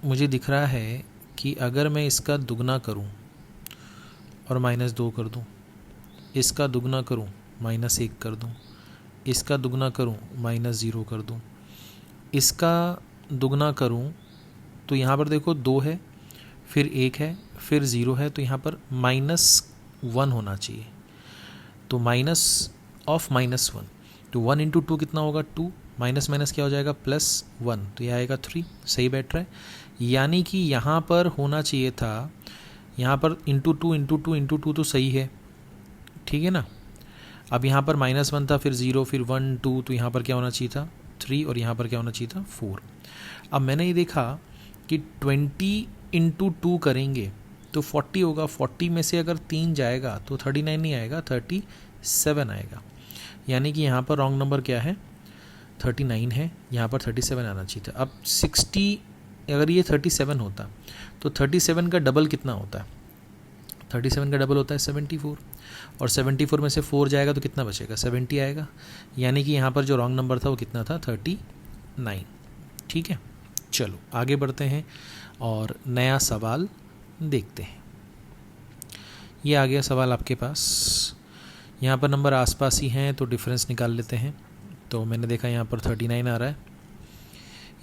मुझे दिख रहा है कि अगर मैं इसका दुगना करूँ और -2 कर दूँ, इसका दुगना करूँ -1 कर दूँ, इसका दुगना करूँ -0 कर दूँ, इसका दुगना करूँ तो यहाँ पर देखो 2 है, फिर 1 है, फिर 0 है, तो यहाँ पर -1 होना चाहिए, तो माइनस ऑफ -1, तो 1 इंटू 2 कितना होगा, 2, माइनस माइनस क्या हो जाएगा, +1, तो यह आएगा 3, सही बैठ रहा है। यानी कि यहाँ पर होना चाहिए था, यहाँ पर इंटू 2 इंटू 2 इंटू 2 तो सही है, ठीक है ना। अब यहाँ पर -1 था, फिर 0, फिर 1 2, तो यहाँ पर क्या होना चाहिए था, 3, और यहाँ पर क्या होना चाहिए था, 4। अब मैंने ये देखा कि 20 इंटू 2 करेंगे तो 40 होगा, 40 में से अगर 3 जाएगा तो 39 नहीं आएगा, 37 आएगा। यानी कि यहाँ पर रॉन्ग नंबर क्या है, 39 है, यहाँ पर 37 आना चाहिए था। अब 60, अगर ये 37 होता तो 37 का डबल कितना होता है, 37 का डबल होता है 74, और 74 में से 4 जाएगा तो कितना बचेगा, 70 आएगा। यानी कि यहाँ पर जो रॉन्ग नंबर था वो कितना था, 39, ठीक है। चलो आगे बढ़ते हैं और नया सवाल देखते हैं। ये आ गया सवाल आपके पास, यहाँ पर नंबर आसपास ही हैं तो डिफरेंस निकाल लेते हैं। तो मैंने देखा यहाँ पर 39 आ रहा है,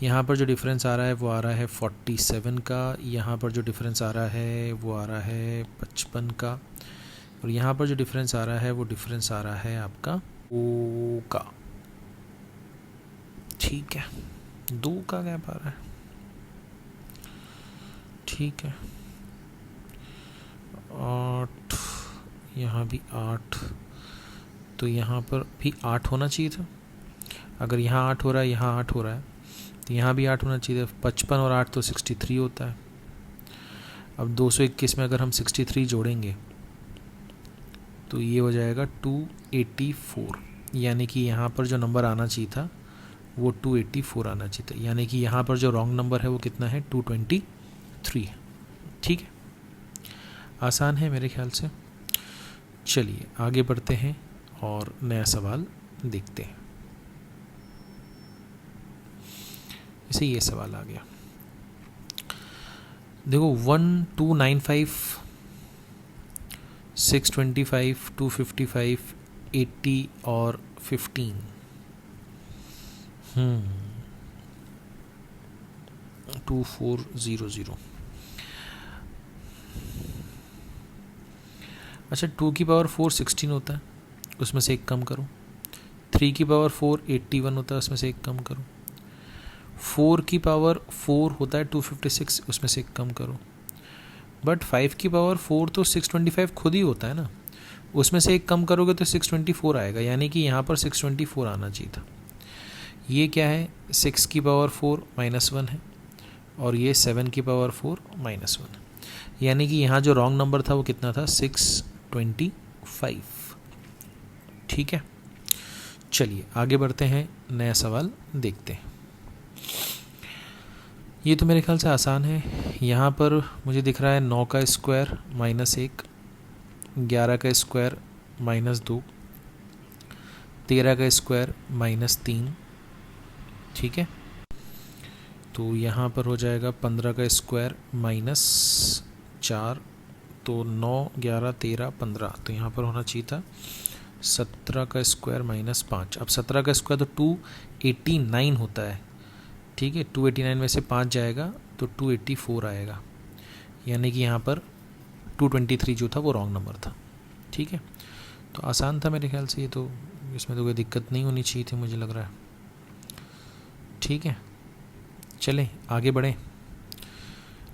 यहाँ पर जो डिफरेंस आ रहा है वो आ रहा है 47 का, यहाँ पर जो डिफरेंस आ रहा है वो आ रहा है 55 का, और यहाँ पर जो डिफरेंस आ रहा है वो डिफरेंस आ रहा है आपका 2 का, ठीक है, 2 का गैप आ रहा है, ठीक है। 8, यहाँ भी 8, तो यहाँ पर भी 8 होना चाहिए था। अगर यहाँ 8 हो रहा है, यहाँ 8 हो रहा है, तो यहाँ भी 8 होना चाहिए था। 55 और 8 तो 63 होता है। अब 221 में अगर हम 63 जोड़ेंगे तो ये हो जाएगा 284, यानी कि यहाँ पर जो नंबर आना चाहिए था वो 284 आना चाहिए था, यानी कि यहाँ पर जो रॉन्ग नंबर है वो कितना है, 223 है। ठीक है, आसान है मेरे ख्याल से। चलिए आगे बढ़ते हैं और नया सवाल देखते हैं। जैसे ये सवाल आ गया, देखो 1, 295, 625, 255, 80 और 15। 2400। अच्छा, 2 की पावर 4 16 होता है, उसमें से एक कम करो। 3 की पावर 4 81 होता है, उसमें से एक कम करो। 4 की पावर 4 होता है 256, उसमें से एक कम करो। बट 5 की पावर 4 तो 625 खुद ही होता है ना, उसमें से एक कम करोगे तो 624 आएगा, यानी कि यहाँ पर 624 आना चाहिए था। ये क्या है, 6 की पावर 4 -1 है और ये 7 की पावर 4 -1 है, यानी कि यहाँ जो रॉन्ग नंबर था वो कितना था, 625। ठीक है, चलिए आगे बढ़ते हैं, नया सवाल देखते हैं। ये तो मेरे ख्याल से आसान है। यहाँ पर मुझे दिख रहा है 9 का स्क्वायर -1, 11 का स्क्वायर -2, 13 का स्क्वायर -3। ठीक है, तो यहाँ पर हो जाएगा 15 का स्क्वायर -4, तो 9, 11, 13, 15, तो यहाँ पर होना चाहिए था 17 का स्क्वायर -5। अब 17 का स्क्वायर तो 289 होता है। ठीक है, 289 में से 5 जाएगा तो 284 आएगा, यानी कि यहाँ पर 223 जो था वो रॉन्ग नंबर था। ठीक है, तो आसान था मेरे ख्याल से ये, तो इसमें तो कोई दिक्कत नहीं होनी चाहिए थी मुझे लग रहा है। ठीक है, चलें आगे बढ़ें,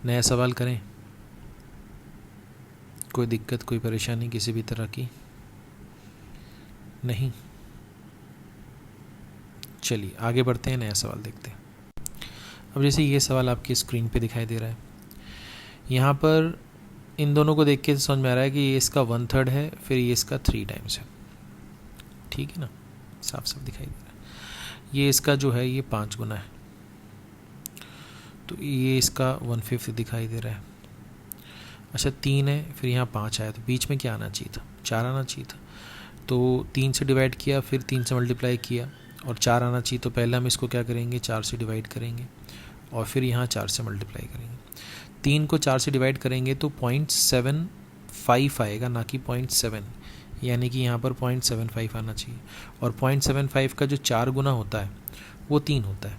नया सवाल करें। कोई दिक्कत, कोई परेशानी किसी भी तरह की नहीं? चलिए आगे बढ़ते हैं, नया सवाल देखते हैं। अब जैसे ये सवाल आपकी स्क्रीन पे दिखाई दे रहा है, यहाँ पर इन दोनों को देख के समझ में आ रहा है कि ये इसका 1/3 है, फिर ये इसका 3 टाइम्स है। ठीक है ना, साफ साफ दिखाई दे रहा है। ये इसका जो है ये 5 गुना है, तो ये इसका 1/5 दिखाई दे रहा है। अच्छा 3 है, फिर यहाँ 5 आया, तो बीच में क्या आना चाहिए था, 4 आना चाहिए था। तो 3 से डिवाइड किया, फिर 3 से मल्टीप्लाई किया और 4 आना चाहिए, तो पहले हम इसको क्या करेंगे, 4 से डिवाइड करेंगे और फिर यहाँ 4 से मल्टीप्लाई करेंगे। 3 को 4 से डिवाइड करेंगे तो 0.75 आएगा, ना कि 0.7, यानी कि यहाँ पर 0.75 आना चाहिए। और 0.75 का जो 4 गुना होता है वो 3 होता है,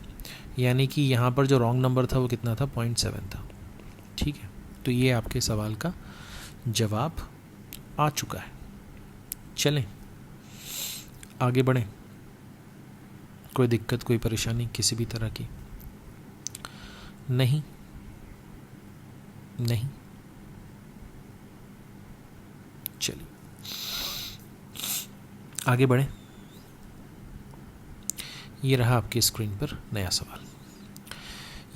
यानी कि यहाँ पर जो रॉन्ग नंबर था वो कितना था, 0.7 था। ठीक है, तो ये आपके सवाल का जवाब आ चुका है। चलें आगे बढ़ें, कोई दिक्कत, कोई परेशानी किसी भी तरह की नहीं? नहीं, चलिए आगे बढ़ें। ये रहा आपकी स्क्रीन पर नया सवाल।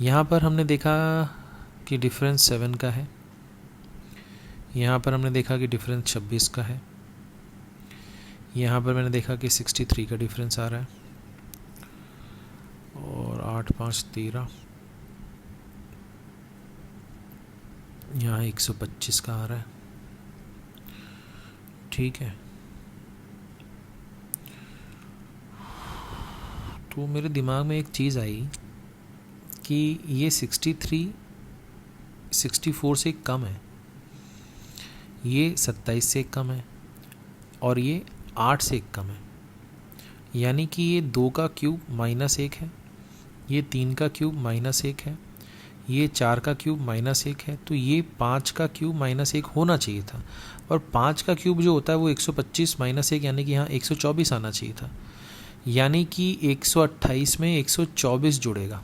यहाँ पर हमने देखा कि डिफरेंस 7 का है, यहाँ पर हमने देखा कि डिफरेंस 26 का है, यहाँ पर मैंने देखा कि 63 का डिफरेंस आ रहा है और 8, 5, 13, यहाँ 125 का आ रहा है। ठीक है, तो मेरे दिमाग में एक चीज़ आई कि ये 63 64 से कम है, ये 27 से कम है और ये 8 से कम है, यानी कि ये 2 का क्यूब -1 है, ये 3 का क्यूब -1 है, ये 4 का क्यूब -1 है, तो ये 5 का क्यूब -1 होना चाहिए था। और 5 का क्यूब जो होता है वो 125 -1, यानी कि यहाँ 124 आना चाहिए था, यानी कि 128 में 124 जुड़ेगा,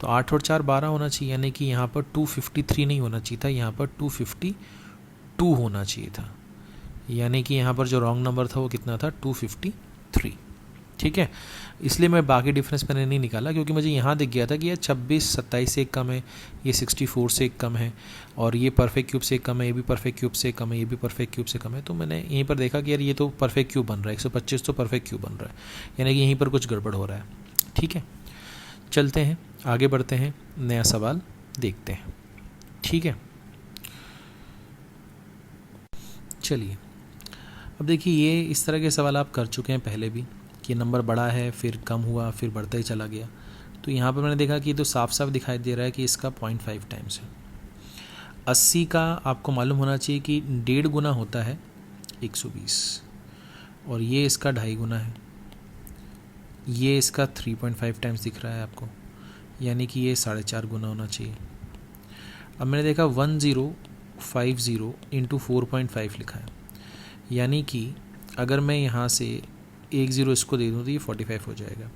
तो 8 और 4 12 होना चाहिए, यानी कि यहाँ पर 253 नहीं होना चाहिए था, यहाँ पर 252 होना चाहिए था, यानी कि यहाँ पर जो रॉन्ग नंबर था वो कितना था, 253। ठीक है। इसलिए मैं बाकी डिफरेंस मैंने नहीं निकाला, क्योंकि मुझे यहाँ दिख गया था कि ये 26 27 से एक कम है, ये 64 से एक कम है, और ये परफेक्ट क्यूब से एक कम है, ये भी परफेक्ट क्यूब से कम है, ये भी परफेक्ट क्यूब से कम है। तो मैंने यहीं पर देखा कि यार ये तो परफेक्ट क्यूब बन रहा है, 125 तो परफेक्ट क्यूब बन रहा है, यानी कि यहीं पर कुछ गड़बड़ हो रहा है। ठीक है, चलते हैं आगे बढ़ते हैं, नया सवाल देखते हैं। ठीक है, चलिए अब देखिए, ये इस तरह के सवाल आप कर चुके हैं पहले भी, कि नंबर बड़ा है फिर कम हुआ फिर बढ़ता ही चला गया। तो यहाँ पर मैंने देखा कि तो साफ साफ दिखाई दे रहा है कि इसका 0.5 टाइम्स है। 80 का आपको मालूम होना चाहिए कि 1.5 गुना होता है 120, और ये इसका 2.5 गुना है, ये इसका 3.5 टाइम्स दिख रहा है आपको, यानी कि ये 4.5 गुना होना चाहिए। अब मैंने देखा 1050 इंटू 4.5 लिखा है, यानी कि अगर मैं यहाँ से 10 इसको दे दूँ तो ये 45 हो जाएगा।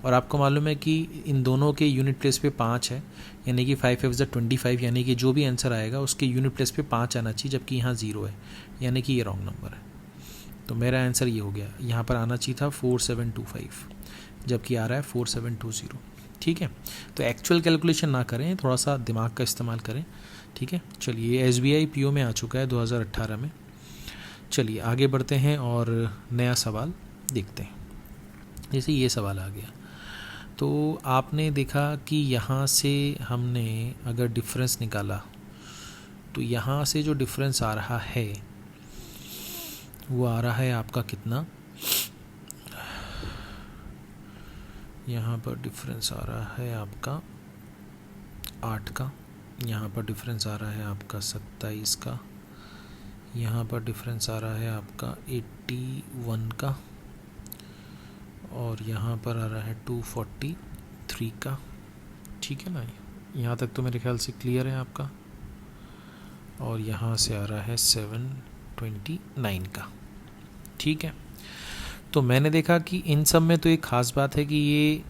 और आपको मालूम है कि इन दोनों के यूनिट प्लेस पे 5 है, यानी कि 5 5 25, यानी कि जो भी आंसर आएगा उसके यूनिट प्लेस पे 5 आना चाहिए, जबकि यहाँ 0 है, यानी कि ये रॉन्ग नंबर है। तो मेरा आंसर ये हो गया, यहाँ पर आना चाहिए था 4725, जबकि आ रहा है 4720। ठीक है, तो एक्चुअल कैलकुलेशन ना करें, थोड़ा सा दिमाग का इस्तेमाल करें। ठीक है, चलिए SBI PO में आ चुका है 2018 में। चलिए आगे बढ़ते हैं और नया सवाल देखते हैं। जैसे ये सवाल आ गया, तो आपने देखा कि यहाँ से हमने अगर डिफरेंस निकाला, तो यहाँ से जो डिफरेंस आ रहा है वो आ रहा है आपका कितना, यहाँ पर डिफरेंस आ रहा है आपका 8 का, यहाँ पर डिफरेंस आ रहा है आपका 27 का, यहाँ पर डिफरेंस आ रहा है आपका 81 का, और यहाँ पर आ रहा है 243 का। ठीक है ना, यहाँ तक तो मेरे ख्याल से क्लियर है आपका। और यहाँ से आ रहा है 729 का। ठीक है, तो मैंने देखा कि इन सब में तो एक ख़ास बात है कि ये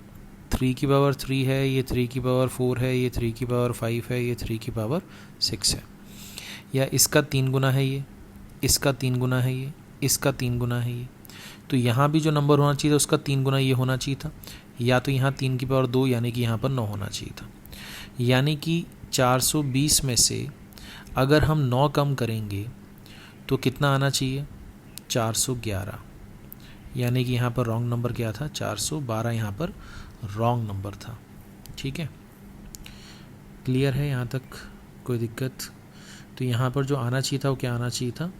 3 की पावर 3 है, ये 3 की पावर 4 है, ये 3 की पावर 5 है, ये 3 की पावर 6 है, या इसका 3 गुना है ये, इसका 3 गुना है ये, इसका 3 गुना है ये। तो यहाँ भी जो नंबर होना चाहिए था उसका 3 गुना ये होना चाहिए था, या तो यहाँ 3 की पावर 2 यानी कि यहाँ पर 9 होना चाहिए था। यानी कि 420 में से अगर हम 9 कम करेंगे तो कितना आना चाहिए, 411, यानी कि यहाँ पर रॉन्ग नंबर क्या था, 412 यहाँ पर रॉन्ग नंबर था। ठीक है, क्लियर है यहाँ तक, कोई दिक्कत? तो यहाँ पर जो आना चाहिए था वो क्या आना चाहिए था,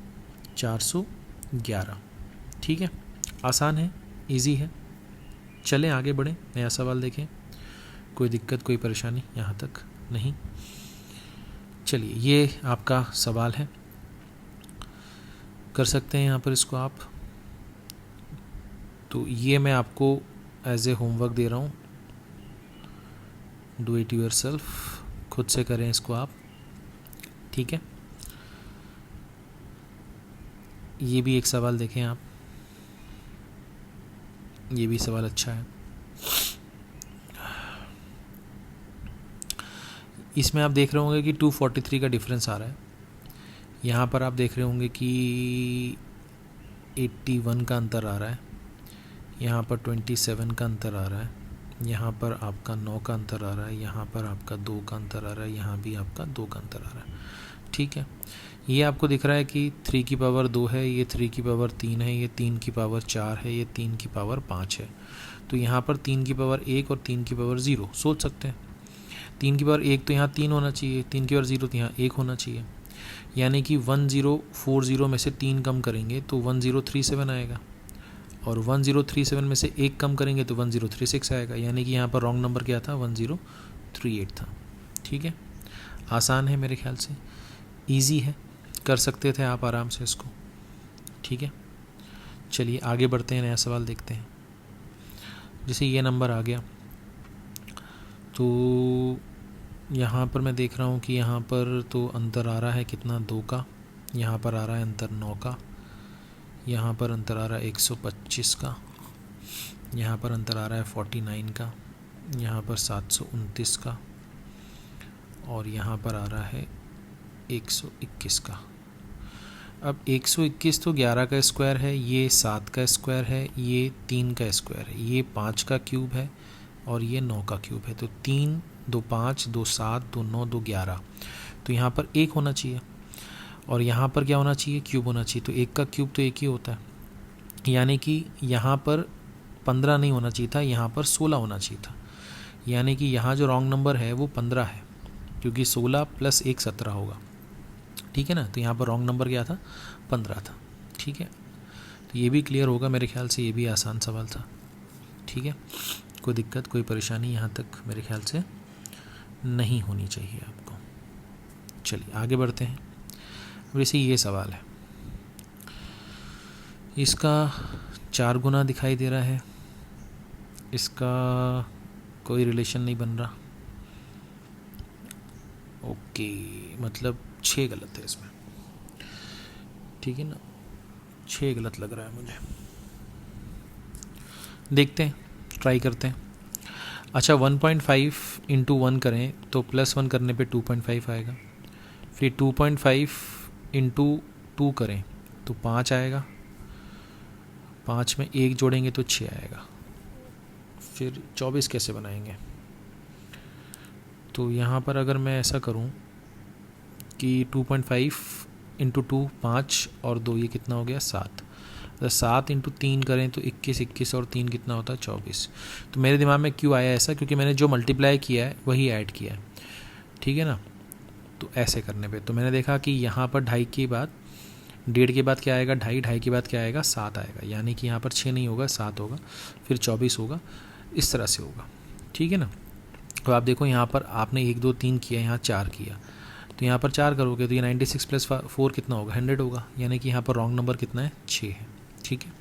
411। ठीक है, आसान है, इजी है। चलें आगे बढ़ें, नया सवाल देखें। कोई दिक्कत कोई परेशानी यहाँ तक नहीं? चलिए, ये आपका सवाल है, कर सकते हैं यहाँ पर इसको आप। तो ये मैं आपको एज ए होमवर्क दे रहा हूँ, डू इट योरसेल्फ, खुद से करें इसको आप। ठीक है, ये भी एक सवाल देखें आप, ये भी सवाल अच्छा है। इसमें आप देख रहे होंगे कि 243 का डिफरेंस आ रहा है। यहाँ पर आप देख रहे होंगे कि 81 का अंतर आ रहा है, यहाँ पर 27 का अंतर आ रहा है, यहाँ पर आपका 9 का अंतर आ रहा है, यहाँ पर आपका 2 का अंतर आ रहा है, यहाँ भी आपका 2 का अंतर आ रहा है। ठीक है, ये आपको दिख रहा है कि 3 की पावर 2 है, ये 3 की पावर 3 है, ये 3 की पावर 4 है, ये 3 की पावर 5 है। तो यहाँ पर 3 की पावर 1 और 3 की पावर 0 सोच सकते हैं। 3 की पावर 1 तो यहाँ 3 होना चाहिए, 3 की पावर 0 तो यहाँ 1 होना चाहिए, यानी कि 1040 में से 3 कम करेंगे तो 1037 आएगा, और 1037 में से 1 कम करेंगे तो 1036 आएगा, यानी कि यहाँ पर रॉन्ग नंबर क्या था, 1038 था। ठीक है, आसान है मेरे ख्याल से, इजी है, कर सकते थे आप आराम से इसको। ठीक है, चलिए आगे बढ़ते हैं, नया सवाल देखते हैं। जैसे ये नंबर आ गया, तो यहाँ पर मैं देख रहा हूँ कि यहाँ पर तो अंतर आ रहा है कितना, 2 का, यहाँ पर आ रहा है अंतर 9 का, यहाँ पर अंतर आ रहा है 125 का, यहाँ पर अंतर आ रहा है 49 का, यहाँ पर 729 का, और यहाँ पर आ रहा है 121 का। अब 121 तो 11 का स्क्वायर है, ये 7 का स्क्वायर है, ये 3 का स्क्वायर है, ये 5 का क्यूब है और ये 9 का क्यूब है। तो 3 2 5 2 7 2 9 2 11, तो यहाँ पर 1 होना चाहिए और यहाँ पर क्या होना चाहिए, क्यूब होना चाहिए। तो 1 का क्यूब तो 1 ही होता है, यानी कि यहाँ पर 15 नहीं होना चाहिए था, यहाँ पर 16 होना चाहिए था। यानी कि यहाँ जो रॉन्ग नंबर है वो 15 है, क्योंकि 16 + 1 17 होगा। ठीक है ना, तो यहाँ पर रॉन्ग नंबर क्या था, 15 था। ठीक है, तो ये भी क्लियर होगा मेरे ख्याल से, ये भी आसान सवाल था। ठीक है, कोई दिक्कत कोई परेशानी यहाँ तक मेरे ख्याल से नहीं होनी चाहिए आपको। चलिए आगे बढ़ते हैं। वैसे ये सवाल है, इसका 4 गुना दिखाई दे रहा है, इसका कोई रिलेशन नहीं बन रहा। ओके, मतलब 6 गलत है इसमें। ठीक है ना, 6 गलत लग रहा है मुझे। देखते हैं, ट्राई करते हैं। अच्छा, 1.5 × 1 करें तो +1 करने पे 2.5 आएगा। फिर 2.5 × 2 करें तो 5 आएगा, 5 में 1 जोड़ेंगे तो 6 आएगा। फिर 24 कैसे बनाएंगे? तो यहाँ पर अगर मैं ऐसा करूँ कि 2.5 × 2 5 और 2 ये कितना हो गया, 7। 7 × 3 करें तो 21, 21 और 3 कितना होता है, 24। तो मेरे दिमाग में क्यों आया ऐसा, क्योंकि मैंने जो मल्टीप्लाई किया है वही ऐड किया है। ठीक है ना, तो ऐसे करने पे तो मैंने देखा कि यहाँ पर 2.5 के बाद, 1.5 के बाद क्या आएगा, 2.5, 2.5 के बाद क्या आएगा, 7 आएगा। यानी कि यहाँ पर 6 नहीं होगा, 7 होगा, फिर 24 होगा, इस तरह से होगा। ठीक है ना, तो आप देखो यहाँ पर आपने 1 2 3 किया, यहाँ 4 किया, तो यहाँ पर 4 करोगे तो ये 96 + 4 कितना होगा, 100 होगा। यानी कि यहाँ पर रॉन्ग नंबर कितना है, 6 है। ठीक है,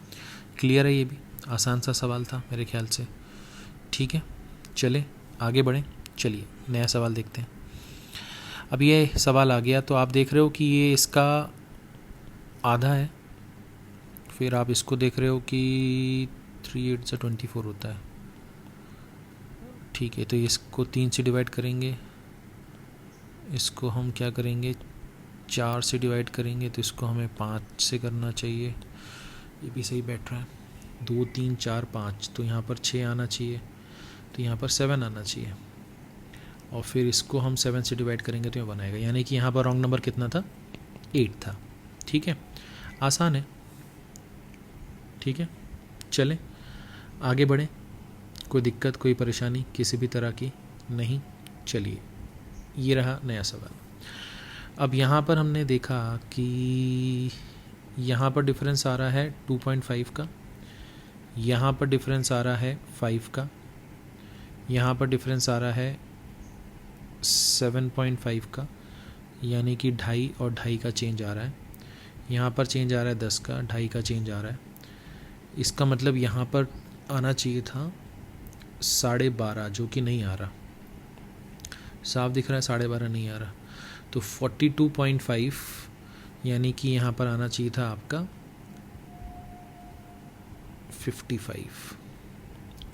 क्लियर है, ये भी आसान सा सवाल था मेरे ख्याल से। ठीक है, चले आगे बढ़ें। चलिए नया सवाल देखते हैं। अब ये सवाल आ गया तो आप देख रहे हो कि ये इसका आधा है, फिर आप इसको देख रहे हो कि 3 8 × 24 होता है। ठीक है, तो इसको 3 से डिवाइड करेंगे, इसको हम क्या करेंगे, 4 से डिवाइड करेंगे, तो इसको हमें 5 से करना चाहिए। ये भी सही बैठ रहा है, 2 3 4 5, तो यहाँ पर 6 आना चाहिए, तो यहाँ पर 7 आना चाहिए, और फिर इसको हम 7 से डिवाइड करेंगे तो ये बनाएगा। यानी कि यहाँ पर रॉन्ग नंबर कितना था, 8 था। ठीक है, आसान है। ठीक है, चलें आगे बढ़ें, कोई दिक्कत कोई परेशानी किसी भी तरह की नहीं। चलिए, ये रहा नया सवाल। अब यहाँ पर हमने देखा कि यहाँ पर डिफरेंस आ रहा है 2.5 का, यहाँ पर डिफरेंस आ रहा है 5 का, यहाँ पर डिफरेंस आ रहा है 7.5 का, यानी कि 2.5 और 2.5 का चेंज आ रहा है। यहाँ पर चेंज आ रहा है 10 का, 2.5 का चेंज आ रहा है। इसका मतलब यहाँ पर आना चाहिए था 12.5, जो कि नहीं आ रहा, साफ दिख रहा है 12.5 नहीं आ रहा। तो 42.5, यानी कि यहाँ पर आना चाहिए था आपका 55।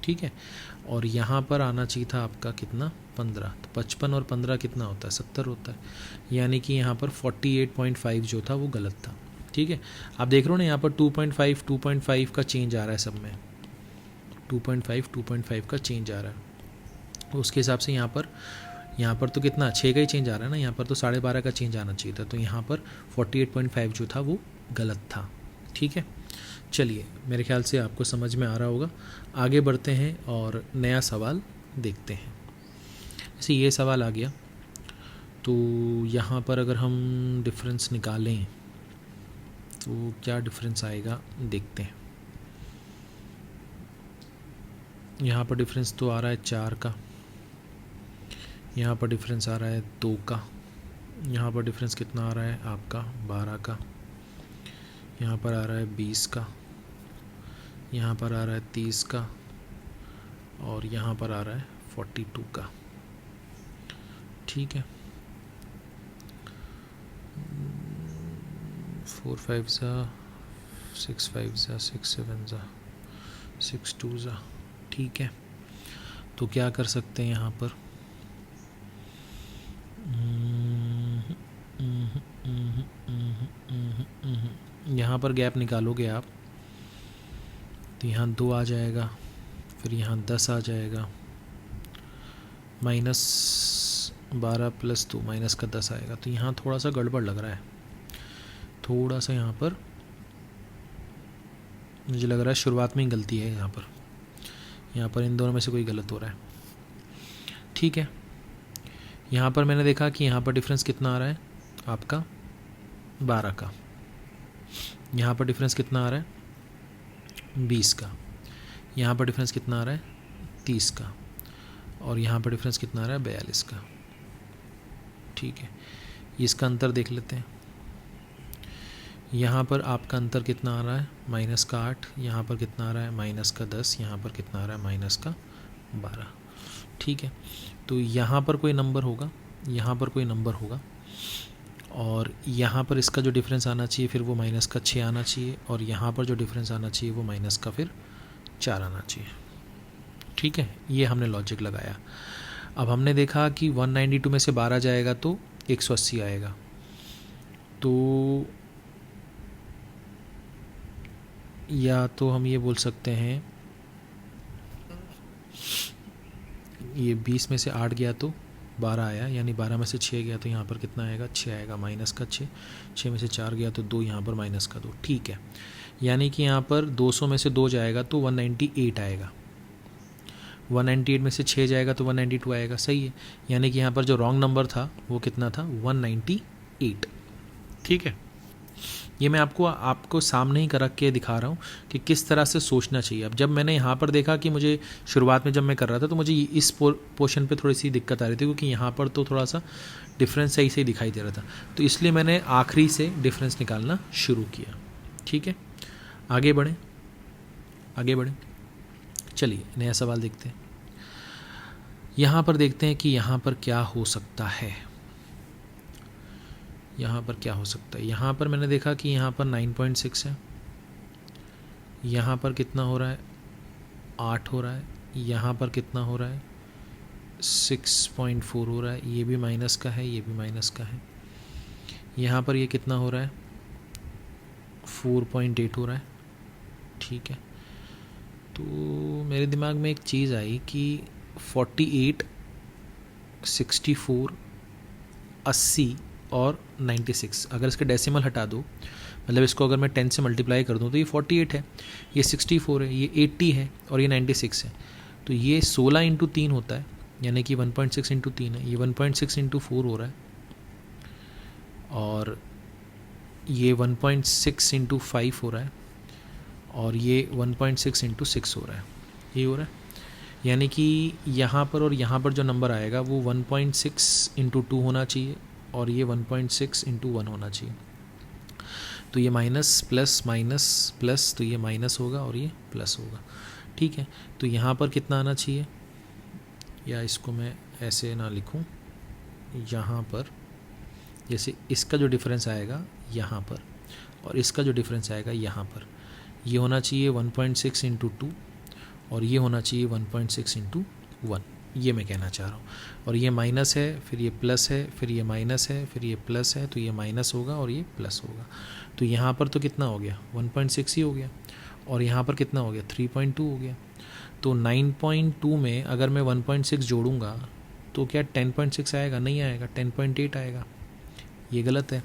ठीक है, और यहाँ पर आना चाहिए था आपका कितना, 15। तो 55 और 15 कितना होता है, 70 होता है। यानी कि यहाँ पर 48.5 जो था वो गलत था। ठीक है, आप देख रहे हो ना, यहाँ पर 2.5 का चेंज आ रहा है, सब में 2.5 का चेंज आ रहा है। तो उसके हिसाब से यहाँ पर तो कितना, 6 का ही चेंज आ रहा है ना, यहाँ पर तो 12.5 का चेंज आना चाहिए था। तो यहाँ पर 48.5 जो था वो गलत था। ठीक है, चलिए मेरे ख्याल से आपको समझ में आ रहा होगा। आगे बढ़ते हैं और नया सवाल देखते हैं। जैसे ये सवाल आ गया, तो यहाँ पर अगर हम डिफरेंस निकालें तो क्या डिफरेंस आएगा, देखते हैं। यहाँ पर डिफरेंस तो आ रहा है 4 का, यहाँ पर डिफरेंस आ रहा है 2 का, यहाँ पर डिफरेंस कितना आ रहा है आपका 12 का, यहाँ पर आ रहा है 20 का, यहाँ पर आ रहा है 30 का, और यहाँ पर आ रहा है 42 का। ठीक है, 4 5 ज़ा 6 5 ज़ा 6 7 ज़ा 6 2 ज़ा। ठीक है, तो क्या कर सकते हैं यहाँ पर, यहाँ पर गैप निकालोगे आप तो यहाँ 2 आ जाएगा, फिर यहाँ 10 आ जाएगा, -12 + 2 -10 आएगा। तो यहाँ थोड़ा सा गड़बड़ लग रहा है, थोड़ा सा यहाँ पर मुझे लग रहा है शुरुआत में ही गलती है। यहाँ पर इन दोनों में से कोई गलत हो रहा है। ठीक है, यहाँ पर मैंने देखा कि यहाँ पर डिफरेंस कितना आ रहा है आपका 12 का, यहाँ पर डिफरेंस कितना आ रहा है 20 का, यहाँ पर डिफरेंस कितना आ रहा है 30 का, और यहाँ पर डिफरेंस कितना आ रहा है 42 का। ठीक है, इसका अंतर देख लेते हैं। यहाँ पर आपका अंतर कितना आ रहा है -8, यहाँ पर कितना आ रहा है -10, यहाँ पर कितना आ रहा है -12। ठीक है, तो यहाँ पर कोई नंबर होगा, यहाँ पर कोई नंबर होगा, और यहाँ पर इसका जो डिफरेंस आना चाहिए फिर वो -6 आना चाहिए, और यहाँ पर जो डिफरेंस आना चाहिए वो -4 आना चाहिए। ठीक है, ये हमने लॉजिक लगाया। अब हमने देखा कि 192 में से 12 जाएगा तो 180 आएगा। तो या तो हम ये बोल सकते हैं ये 20 में से 8 गया तो 12 आया, यानी 12 में से 6 गया तो यहाँ पर कितना आएगा 6 आएगा, -6, 6 में से 4 गया तो 2, यहाँ पर -2। ठीक है, यानी कि यहाँ पर 200 में से 2 जाएगा तो 198 आएगा, 198 में से 6 जाएगा तो 192 आएगा। सही है, यानी कि यहाँ पर जो रॉन्ग नंबर था वो कितना था 198। ठीक है, ये मैं आपको सामने ही रख के दिखा रहा हूँ कि किस तरह से सोचना चाहिए। अब जब मैंने यहाँ पर देखा कि मुझे शुरुआत में जब मैं कर रहा था तो मुझे इस पोर्शन पे थोड़ी सी दिक्कत आ रही थी, क्योंकि यहाँ पर तो थोड़ा सा डिफरेंस सही से दिखाई दे रहा था, तो इसलिए मैंने आखिरी से डिफरेंस निकालना शुरू किया। ठीक है, आगे बढ़ें। चलिए नया सवाल देखते हैं। यहाँ पर देखते हैं कि यहाँ पर क्या हो सकता है। यहाँ पर मैंने देखा कि यहाँ पर 9.6 है, यहाँ पर कितना हो रहा है 8 हो रहा है, यहाँ पर कितना हो रहा है 6.4 हो रहा है, ये भी माइनस का है, ये भी माइनस का है। यहाँ पर ये कितना हो रहा है 4.8 हो रहा है। ठीक है, तो मेरे दिमाग में एक चीज़ आई कि 48, 64, 80 और 96, अगर इसके डेसिमल हटा दो, मतलब इसको अगर मैं 10 से मल्टीप्लाई कर दूं तो ये 48 है, ये 64 है, ये 80 है और ये 96 है। तो ये 16 × 3 होता है, यानी कि 1.6 × 3 है, ये 1.6 × 4 हो रहा है, और ये 1.6 × 5 हो रहा है, और ये 1.6 × 6 हो रहा है। ये हो रहा है, यानी कि यहाँ पर और यहाँ पर जो नंबर आएगा वो 1.6 × 2 होना चाहिए, और ये 1.6 × 1 होना चाहिए। तो ये माइनस प्लस माइनस प्लस, तो ये माइनस होगा और ये प्लस होगा। ठीक है, तो यहाँ पर कितना आना चाहिए, या इसको मैं ऐसे ना लिखूं, यहाँ पर जैसे इसका जो डिफरेंस आएगा यहाँ पर और इसका जो डिफरेंस आएगा यहाँ पर, ये होना चाहिए 1.6 × 2 और ये होना चाहिए 1.6 × 1, ये मैं कहना चाह रहा हूँ। और ये माइनस है, फिर ये प्लस है, फिर ये माइनस है, फिर ये प्लस है, तो ये माइनस होगा और ये प्लस होगा। तो यहाँ पर तो कितना हो गया 1.6 ही हो गया, और यहाँ पर कितना हो गया 3.2 हो गया। तो 9.2 में अगर मैं 1.6 जोड़ूंगा तो क्या 10.6 आएगा? नहीं आएगा, 10.8 आएगा। ये गलत है।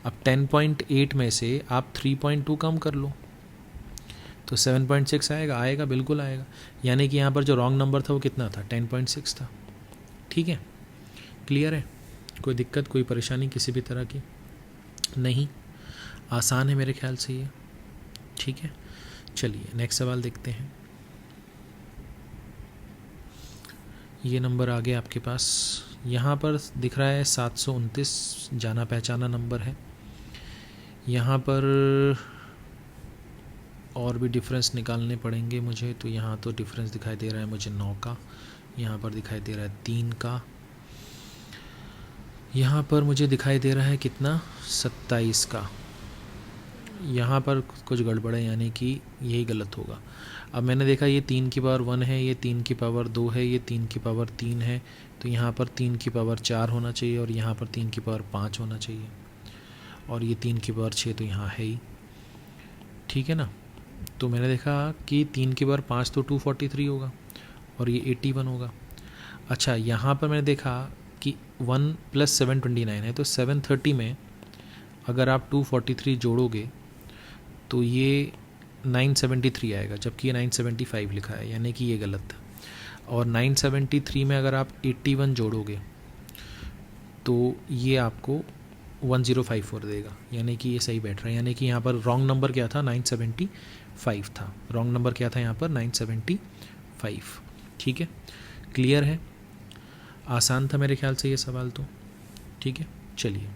अब 10.8 में से आप 3.2 कम कर लो तो 7.6 आएगा। आएगा, बिल्कुल आएगा। यानी कि यहाँ पर जो रॉन्ग नंबर था वो कितना था 10.6 था। ठीक है, क्लियर है? कोई दिक्कत, कोई परेशानी किसी भी तरह की नहीं? आसान है मेरे ख्याल से ये। ठीक है, चलिए नेक्स्ट सवाल देखते हैं। ये नंबर आ गया आपके पास, यहाँ पर दिख रहा है 729, जाना पहचाना नंबर है। यहाँ पर और भी डिफरेंस निकालने पड़ेंगे मुझे, तो यहाँ तो डिफरेंस दिखाई दे रहा है मुझे 9 का, यहाँ पर दिखाई दे रहा है 3 का, यहाँ पर मुझे दिखाई दे रहा है कितना 27 का। यहाँ पर कुछ गड़बड़ है, यानी कि यही गलत होगा। अब मैंने देखा ये 3 की पावर 1 है, ये 3 की पावर 2 है, ये 3 की पावर 3 है, तो यहाँ पर 3 की पावर 4 होना चाहिए और यहाँ पर 3 की पावर 5 होना चाहिए, और ये 3 की पावर 6 तो यहाँ है ही। ठीक है ना। तो मैंने देखा कि 3 के बार 5 तो 243 होगा और ये 81 होगा। अच्छा, यहाँ पर मैंने देखा कि 1 + 729 है, तो 730 में अगर आप 243 जोड़ोगे तो ये 973 आएगा, जबकि ये 975 लिखा है, यानी कि ये गलत था। और 973 में अगर आप 81 जोड़ोगे तो ये आपको 1054 देगा, यानी कि ये सही बैठ रहा है। यानी कि यहाँ पर रॉन्ग नंबर क्या था, 975 था। रॉन्ग नंबर क्या था यहाँ पर, 975। ठीक है, क्लियर है, आसान था मेरे ख्याल से ये सवाल तो। ठीक है, चलिए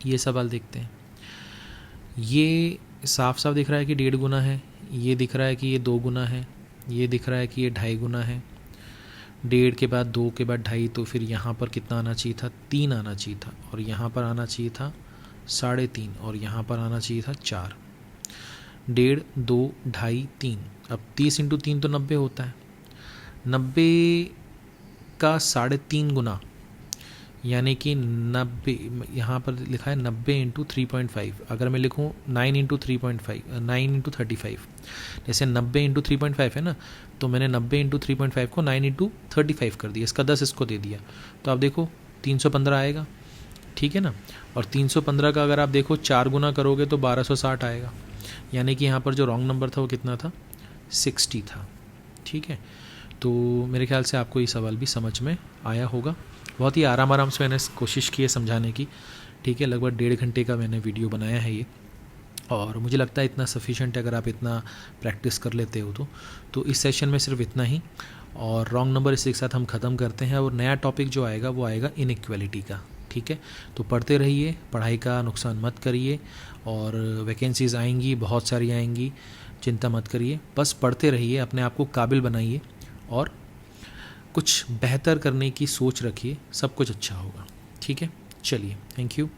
ये सवाल देखते हैं। ये साफ साफ दिख रहा है कि 1.5 गुना है, ये दिख रहा है कि ये 2 गुना है, ये दिख रहा है कि ये 2.5 गुना है। 1.5 के बाद 2 के बाद 2.5, तो फिर यहाँ पर कितना आना चाहिए था, 3 आना चाहिए था, और यहाँ पर आना चाहिए था 3.5, और यहाँ पर आना चाहिए था 4। 1.5, 2, 2.5, 3। अब 30 × 3 तो 90 होता है। 90 का 3.5 गुना, यानी कि 90, यहाँ पर लिखा है 90 × 3.5। अगर मैं लिखूँ 9 × 3.5, 9 × 35, जैसे 90 × 3.5 है ना, तो मैंने 90 × 3.5 को 9 × 35 कर दिया, इसका 10 इसको दे दिया, तो आप देखो 315 आएगा। ठीक है ना। और 315 का अगर आप देखो 4 गुना करोगे तो 1260 आएगा, यानी कि यहाँ पर जो रॉन्ग नंबर था वो कितना था, 60 था। ठीक है, तो मेरे ख्याल से आपको ये सवाल भी समझ में आया होगा। बहुत ही आराम से मैंने कोशिश की है समझाने की। ठीक है, लगभग 1.5 घंटे का मैंने वीडियो बनाया है ये, और मुझे लगता है इतना सफिशेंट है अगर आप इतना प्रैक्टिस कर लेते हो तो इस सेशन में सिर्फ इतना ही। और रॉन्ग नंबर इसी के साथ हम ख़त्म करते हैं, और नया टॉपिक जो आएगा वो आएगा इनइक्वालिटी का। ठीक है, तो पढ़ते रहिए, पढ़ाई का नुकसान मत करिए, और वैकेंसीज़ आएंगी, बहुत सारी आएंगी, चिंता मत करिए, बस पढ़ते रहिए, अपने आप को काबिल बनाइए और कुछ बेहतर करने की सोच रखिए, सब कुछ अच्छा होगा। ठीक है, चलिए, थैंक यू।